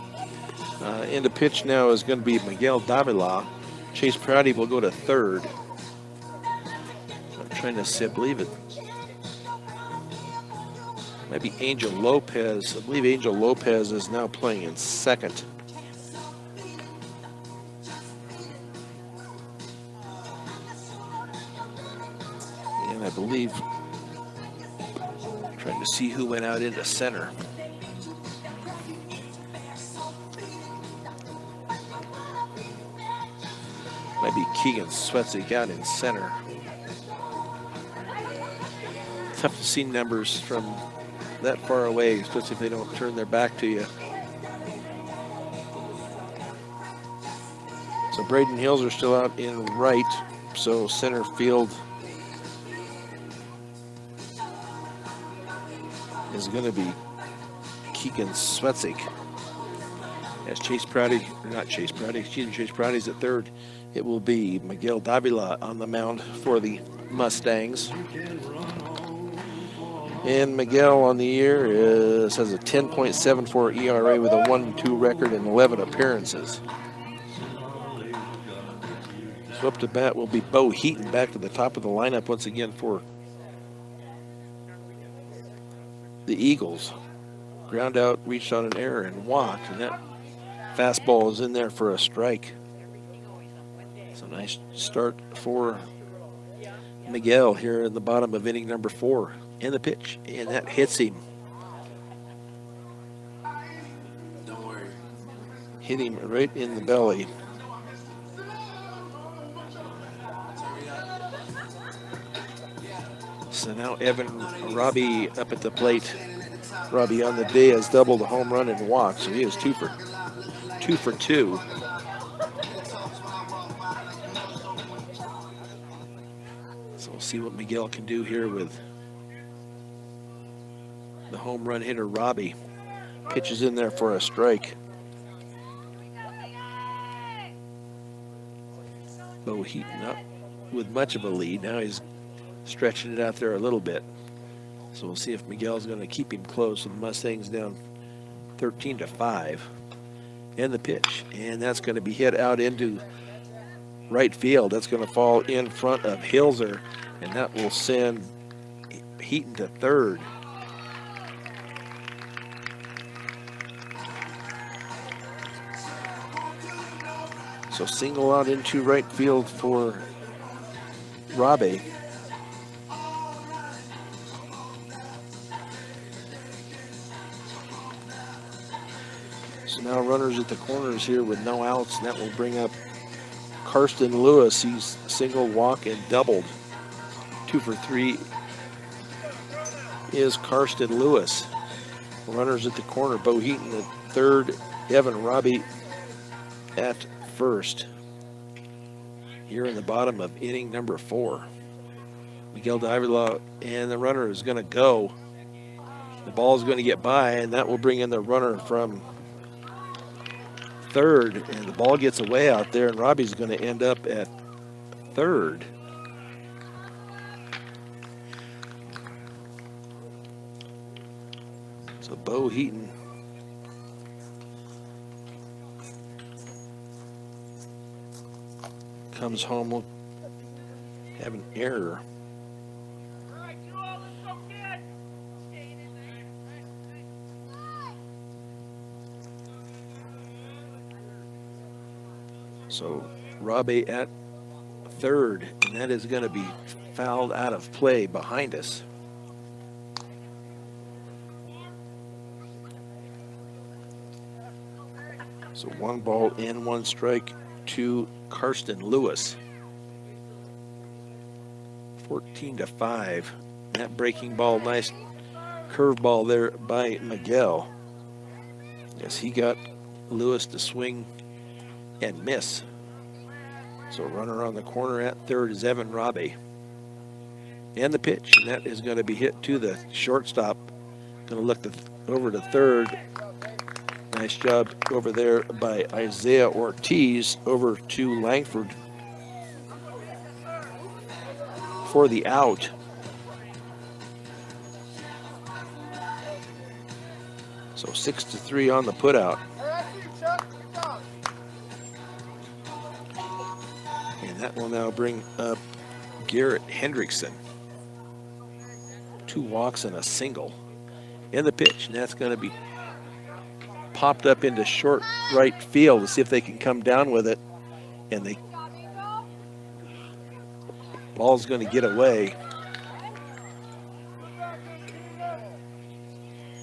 In the pitch now is going to be Miguel Davila. Chase Prouty will go to third. I'm trying to see, I believe it might be Angel Lopez. I believe Angel Lopez is now playing in second. And I believe, trying to see who went out into center. Might be Keegan Swetzik out in center. Tough to see numbers from that far away, especially if they don't turn their back to you. So Braden Hills are still out in right, so center field is going to be Keegan Swetzik. As Chase Prouty is at third. It will be Miguel Davila on the mound for the Mustangs. And Miguel on the year has a 10.74 ERA with a 1-2 record and 11 appearances. So up to bat will be Bo Heaton back to the top of the lineup once again for the Eagles. Ground out, reached on an error and walked, and that fastball is in there for a strike. So nice start for Miguel here in the bottom of inning number 4. And the pitch, and that hits him. Don't worry. Hit him right in the belly. So now Evan Robbie up at the plate. Robbie on the day has doubled a home run and walked, so he is 2 for 2. So we'll see what Miguel can do here with the home run hitter Robbie. Pitches in there for a strike. Bo Heaton up with much of a lead. Now he's stretching it out there a little bit. So we'll see if Miguel's going to keep him close. So the Mustangs down 13-5. And the pitch. And that's going to be hit out into right field. That's going to fall in front of Hilser. And that will send Heaton to third. So single out into right field for Robbie. So now runners at the corners here with no outs, and that will bring up Karsten Lewis. He's single, walk, and doubled. 2 for 3 is Karsten Lewis. Runners at the corner, Bo Heaton at third, Evan Robbie at first. Here in the bottom of inning number 4. Miguel Davila, and the runner is going to go. The ball is going to get by, and that will bring in the runner from third, and the ball gets away out there, and Robbie's going to end up at third. Bo Heaton. Comes home, will have an error. So Robbie at third, and that is going to be fouled out of play behind us. So 1 ball in, 1 strike to Karsten Lewis. 14-5. That breaking ball, nice curveball there by Miguel. Yes, he got Lewis to swing and miss. So runner on the corner at third is Evan Robbie. And the pitch, and that is going to be hit to the shortstop. Going to look over to third. Nice job over there by Isaiah Ortiz over to Langford for the out. So 6-3 on the putout. And that will now bring up Garrett Hendrickson. 2 walks and a single. In the pitch, and that's going to be popped up into short right field to see if they can come down with it. And the ball's going to get away.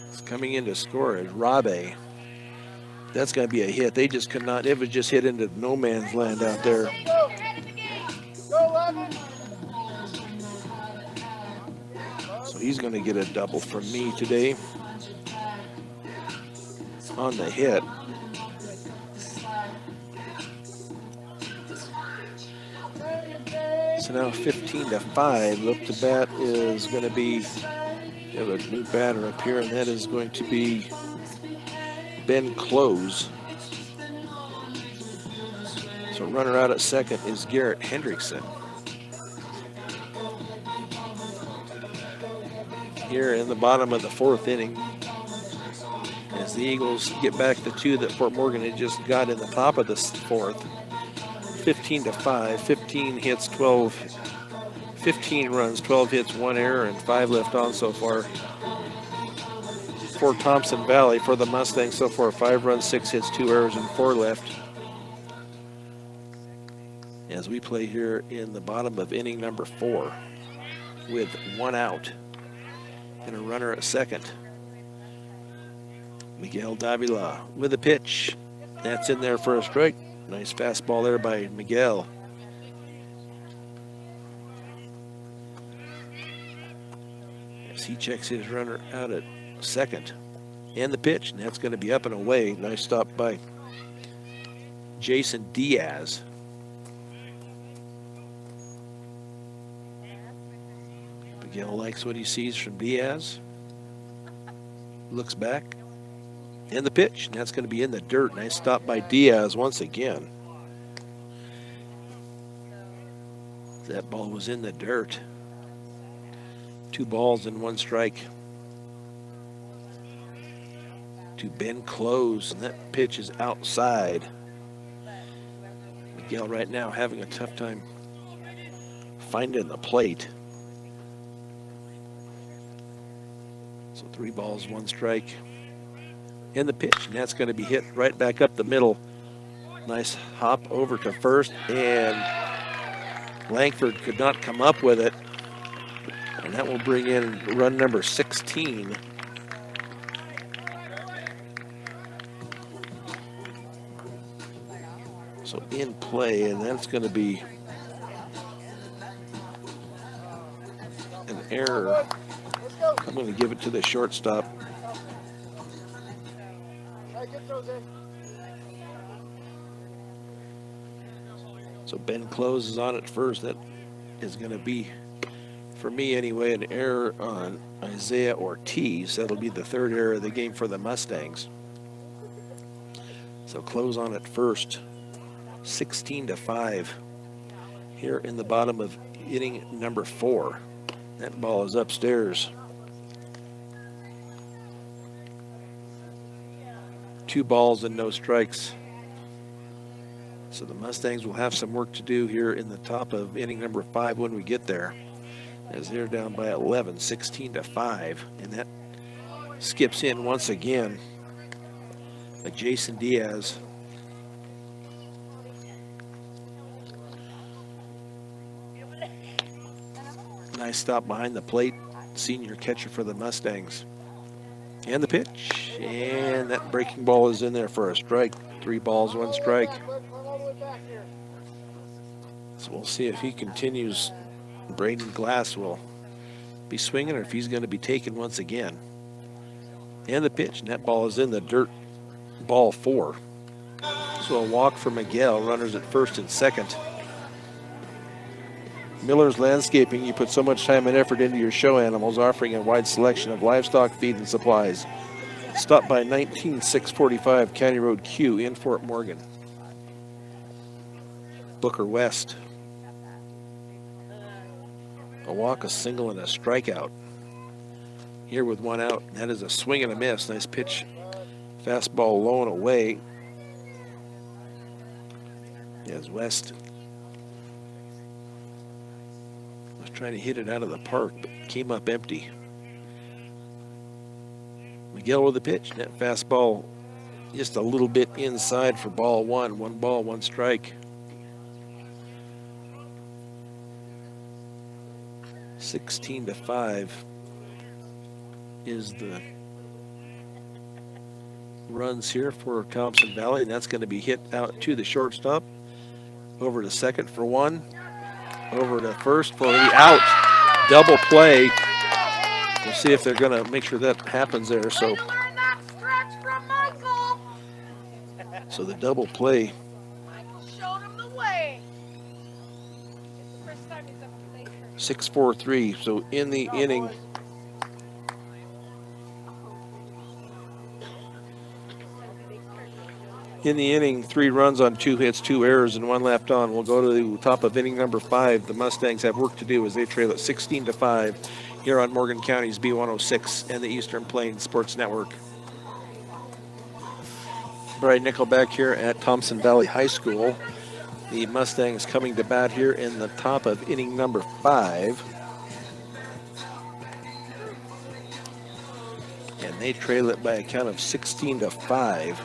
It's coming in to score is Rabe. That's going to be a hit. They just could not, it was just hit into no man's land out there. So he's going to get a double from me today on the hit. So now 15-5. Up to bat is going to be, we have a new batter up here, and that is going to be Ben Close. So runner out at second is Garrett Hendrickson. Here in the bottom of the 4th inning, as the Eagles get back the 2 that Fort Morgan had just got in the top of the 4th. 15-5, 15 hits, 15 runs, 12 hits, 1 error, and 5 left on so far. For Thompson Valley, for the Mustangs so far, 5 runs, 6 hits, 2 errors, and 4 left. As we play here in the bottom of inning number 4 with 1 out and a runner at second. Miguel Davila with a pitch. That's in there for a strike. Nice fastball there by Miguel. As he checks his runner out at second. And the pitch, and that's going to be up and away. Nice stop by Jason Diaz. Miguel likes what he sees from Diaz. Looks back. And the pitch, and that's going to be in the dirt. Nice stop by Diaz once again. That ball was in the dirt. 2 balls and 1 strike to Ben Close, and that pitch is outside. Miguel right now having a tough time finding the plate. So 3 balls, 1 strike. In the pitch, and that's going to be hit right back up the middle. Nice hop over to first, and Langford could not come up with it. And that will bring in run number 16. So in play, and that's going to be an error. I'm going to give it to the shortstop. So Ben Close is on at first. That is going to be, for me anyway, an error on Isaiah Ortiz. That'll be the 3rd error of the game for the Mustangs. So Close on at first. 16-5 here in the bottom of inning number 4. That ball is upstairs. 2 balls and no strikes. So the Mustangs will have some work to do here in the top of inning number 5 when we get there, as they're down by 11, 16-5. And that skips in once again by Jason Diaz. Nice stop behind the plate, senior catcher for the Mustangs. And the pitch, and that breaking ball is in there for a strike. 3 balls, 1 strike. So we'll see if he continues. Braden Glass will be swinging, or if he's going to be taken once again. And the pitch, and that ball is in the dirt. Ball 4. So a walk for Miguel, runners at first and second. Miller's Landscaping, you put so much time and effort into your show animals, offering a wide selection of livestock feed and supplies. Stop by 19645 County Road Q in Fort Morgan. Booker West. A walk, a single, and a strikeout. Here with 1 out. That is a swing and a miss. Nice pitch. Fastball low and away. As West was trying to hit it out of the park, but came up empty. Miguel with the pitch. That fastball just a little bit inside for ball 1. 1 ball, 1 strike. 16-5 is the runs here for Thompson Valley, and that's going to be hit out to the shortstop. Over to second for 1. Over to first for the out. Double play. We'll see if they're going to make sure that happens there. So the double play. Michael showed him the way. It's the first time he's ever played her. 6-4-3. So in the inning, in the inning, 3 runs on 2 hits, 2 errors, and 1 left on. We'll go to the top of inning number 5. The Mustangs have work to do as they trail at 16-5 here on Morgan County's B106 and the Eastern Plains Sports Network. Brian Nickelback here at Thompson Valley High School. The Mustangs coming to bat here in the top of inning number 5. And they trail it by a count of 16-5.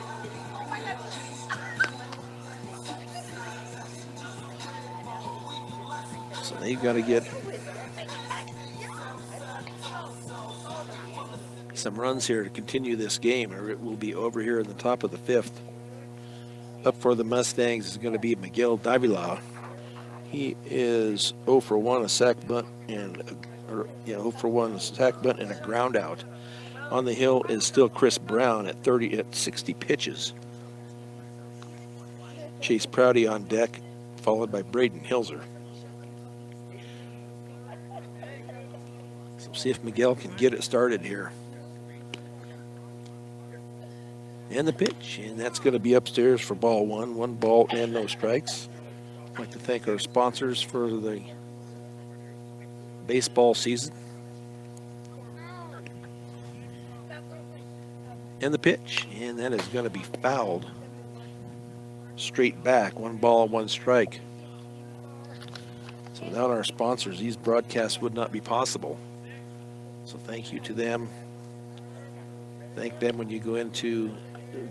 So they've got to get some runs here to continue this game, or it will be over here in the top of the 5th. Up for the Mustangs is going to be Miguel Davila. He is 0 for 1, a sac bunt, and 0 for 1, a sac bunt and a ground out. On the hill is still Chris Brown at 60 pitches. Chase Prouty on deck, followed by Braden Hilser. So see if Miguel can get it started here. And the pitch, and that's going to be upstairs for ball 1. 1 ball and no strikes. I'd like to thank our sponsors for the baseball season. And the pitch, and that is going to be fouled. Straight back, 1 ball, 1 strike. So without our sponsors, these broadcasts would not be possible. So thank you to them. Thank them when you go in to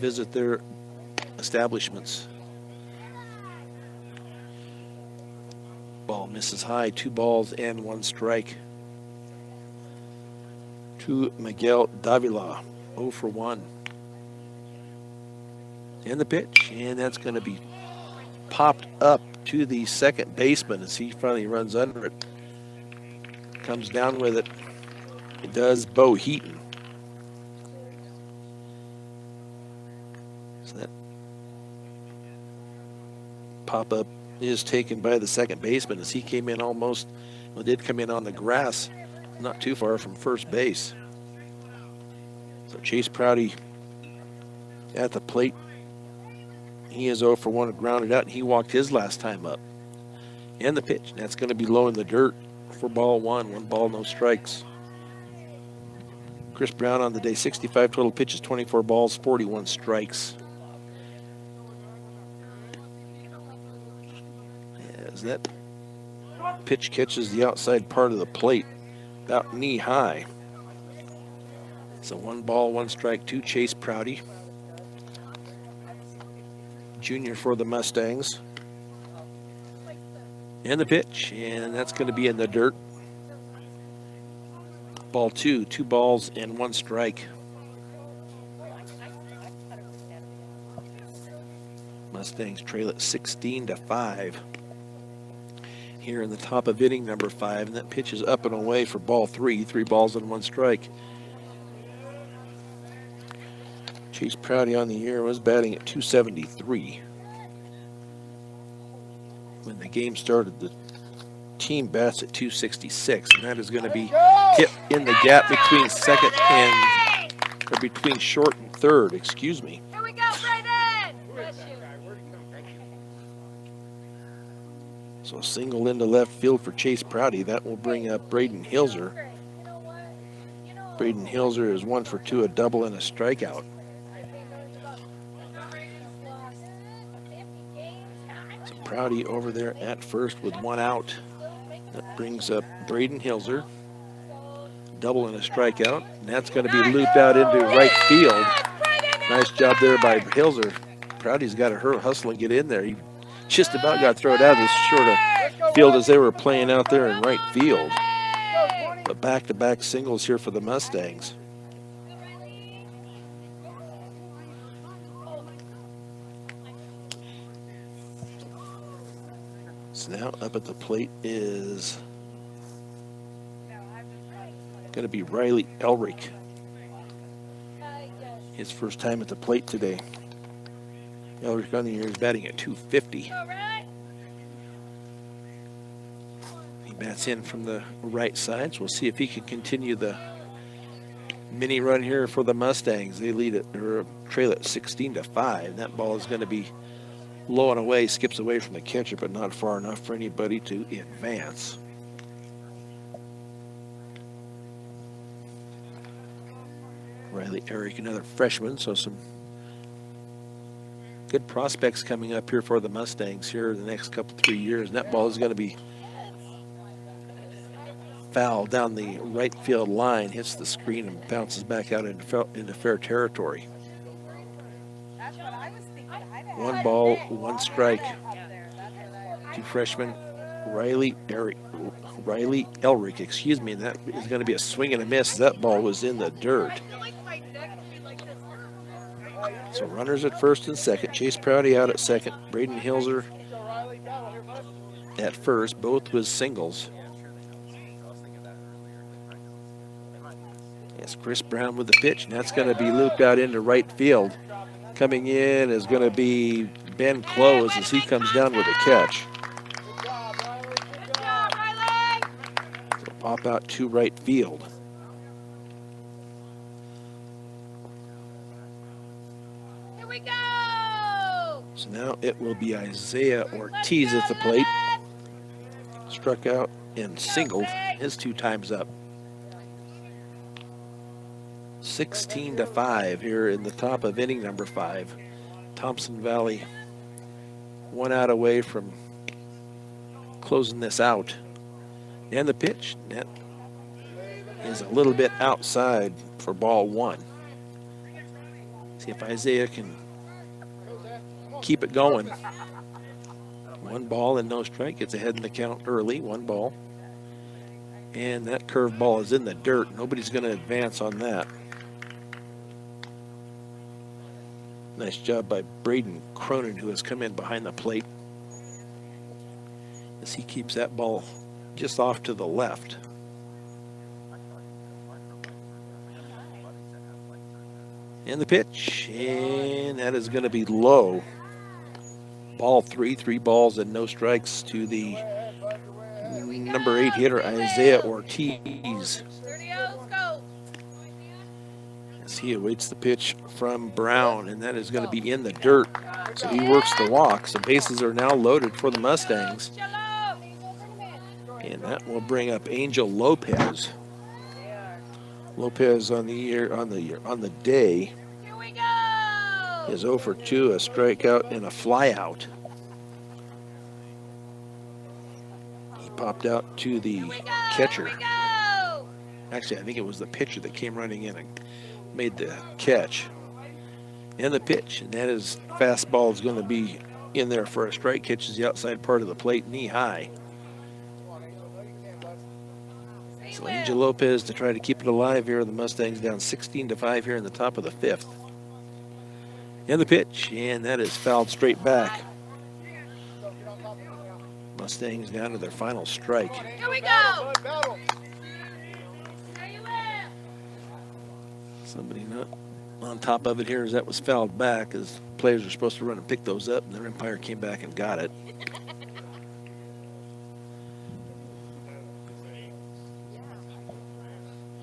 visit their establishments. Ball misses high, 2 balls and 1 strike. To Miguel Davila, 0 for 1. And the pitch, and that's going to be popped up to the second baseman as he finally runs under it. Comes down with it. It does Bo Heaton. So that pop-up is taken by the second baseman as he came in did come in on the grass, not too far from first base. So Chase Prouty at the plate. He is 0 for 1, grounded out, and he walked his last time up. And the pitch, that's going to be low in the dirt for ball 1. 1 ball, no strikes. Chris Brown on the day, 65 total pitches, 24 balls, 41 strikes. As that pitch catches the outside part of the plate, about knee high. So 1 ball, 1 strike to Chase Prouty, junior for the Mustangs. And the pitch, and that's going to be in the dirt. Ball 2, 2 balls and 1 strike. Mustangs trail it 16-5. Here in the top of inning number 5, and that pitch is up and away for ball 3, 3 balls and 1 strike. Chase Prouty on the year was batting at 273. When the game started, the team bats at 266, and that is going to be hit in the gap between second and, or between short and third, excuse me. Here we go, Brayden! Bless you. So a single into left field for Chase Prouty. That will bring up Braden Hilser. Braden Hilser is 1 for 2, a double and a strikeout. So Prouty over there at first with 1 out. That brings up Braden Hilser. Double and a strikeout. And that's going to be looped out into right field. Nice job there by Hilser. Prouty's got to hustle and get in there. He just about got thrown out of the short of field as they were playing out there in right field. But back-to-back singles here for the Mustangs. So now up at the plate is going to be Riley Elric. His first time at the plate today. Elric on the year is batting at 250. He bats in from the right side, so we'll see if he can continue the mini run here for the Mustangs. They lead it, or trail it 16-5. That ball is going to be low and away, skips away from the catcher, but not far enough for anybody to advance. Riley Eric, another freshman, so some good prospects coming up here for the Mustangs here in the next couple, 3 years. And that ball is going to be foul down the right field line, hits the screen and bounces back out into fair territory. 1 ball, 1 strike to freshman Riley Elric, excuse me, and that is going to be a swing and a miss. That ball was in the dirt. So runners at first and second. Chase Prouty out at second. Braden Hilser at first. Both with singles. Yes, Chris Brown with the pitch, and that's going to be looped out into right field. Coming in is going to be Ben Close as he comes down with a catch. So pop out to right field. So now it will be Isaiah Ortiz at the plate. Struck out and singled his 2 times up. 16-5 here in the top of inning number 5. Thompson Valley 1 out away from closing this out. And the pitch, that is a little bit outside for ball 1. See if Isaiah can keep it going. 1 ball and no strike. Gets ahead in the count early. 1 ball. And that curved ball is in the dirt. Nobody's going to advance on that. Nice job by Braden Cronin, who has come in behind the plate, as he keeps that ball just off to the left. And the pitch, and that is going to be low. Ball 3, 3 balls and no strikes to the number 8 hitter, Isaiah Ortiz. As he awaits the pitch from Brown, and that is going to be in the dirt. So he works the walk. So bases are now loaded for the Mustangs. And that will bring up Angel Lopez. Lopez on the day Here we go. is 0 for 2, a strikeout and a flyout. He popped out to the Here we go. catcher. Here we go. Actually, I think it was the pitcher that came running in and made the catch. And the pitch, and that is fastball is going to be in there for a strike. Catches the outside part of the plate, knee high. So Angel Lopez to try to keep it alive here. The Mustangs down 16-5 here in the top of the 5th. And the pitch, and that is fouled straight back. Mustangs down to their final strike. Here we go. Somebody not on top of it here as that was fouled back, as players are supposed to run and pick those up, and their umpire came back and got it.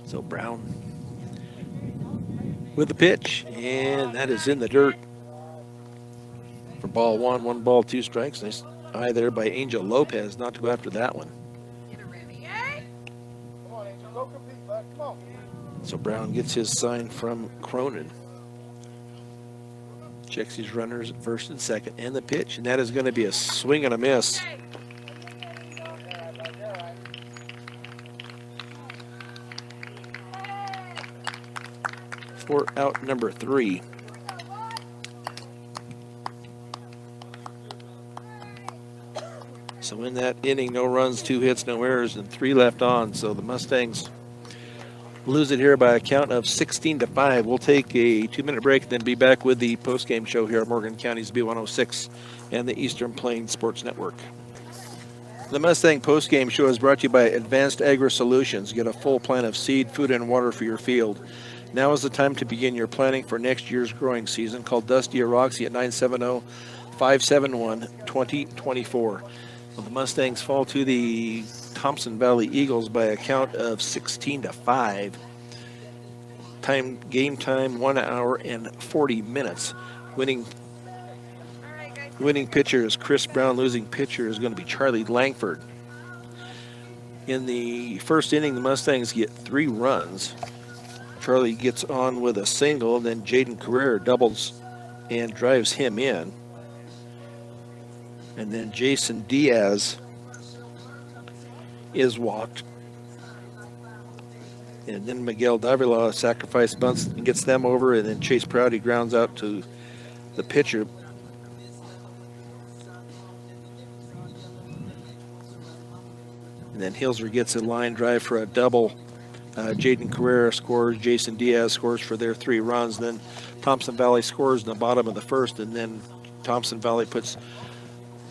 So Brown with the pitch, and that is in the dirt for ball 1. 1 ball, 2 strikes. Nice eye there by Angel Lopez not to go after that one. Get it ready, eh? Come on, Angel. Go compete, bud. Come on. So Brown gets his sign from Cronin. Checks his runners at first and second, and the pitch, and that is going to be a swing and a miss. Hey. For out number 3. So in that inning, no runs, 2 hits, no errors, and 3 left on. So the Mustangs lose it here by a count of 16-5. We'll take a 2-minute break and then be back with the post-game show here at Morgan County's B106 and the Eastern Plains Sports Network. The Mustang post-game show is brought to you by Advanced Agri Solutions. Get a full plan of seed, food, and water for your field. Now is the time to begin your planning for next year's growing season. Call Dusty or Roxy at 970-571-2024. Well, the Mustangs fall to the Thompson Valley Eagles by a count of 16-5. Game time 1 hour and 40 minutes. Winning pitcher is Chris Brown. Losing pitcher is going to be Charlie Langford. In the first inning, the Mustangs get 3 runs. Charlie gets on with a single, then Jaden Carrera doubles and drives him in. And then Jason Diaz is walked. And then Miguel Davila sacrifice bunts and gets them over, and then Chase Prouty grounds out to the pitcher. And then Hilser gets a line drive for a double. Jaden Carrera scores. Jason Diaz scores for their 3 runs. Then Thompson Valley scores in the bottom of the first, and then Thompson Valley puts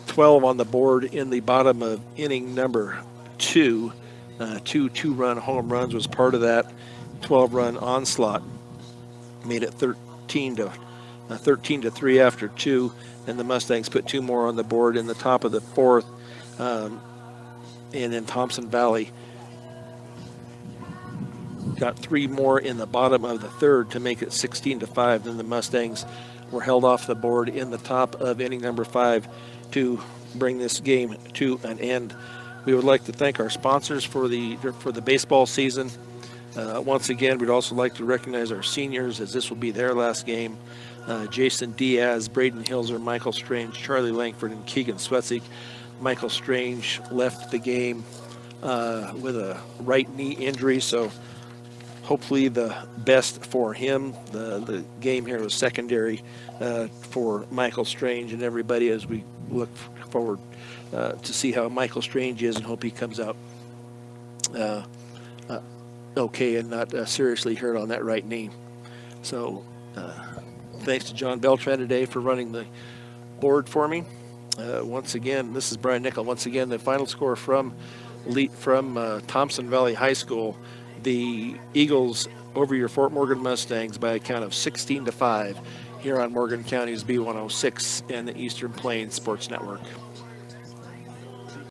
12 on the board in the bottom of inning number 2. 2 2-run home runs was part of that 12-run onslaught. Made it 13-3 after 2, and the Mustangs put 2 more on the board in the top of the 4th. And then Thompson Valley got 3 more in the bottom of the 3rd to make it 16-5. Then the Mustangs were held off the board in the top of inning number 5 to bring this game to an end. We would like to thank our sponsors for the baseball season. Once again, we'd also like to recognize our seniors, as this will be their last game. Jason Diaz, Braden Hilser, Michael Strange, Charlie Langford, and Keegan Swetzik. Michael Strange left the game with a right knee injury, so hopefully the best for him. The game here was secondary for Michael Strange and everybody as we look forward to see how Michael Strange is, and hope he comes out okay and not seriously hurt on that right knee. So thanks to John Beltran today for running the board for me. Once again, this is Brian Nickel. Once again, the final score from Thompson Valley High School. The Eagles over your Fort Morgan Mustangs by a count of 16-5 here on Morgan County's B106 and the Eastern Plains Sports Network.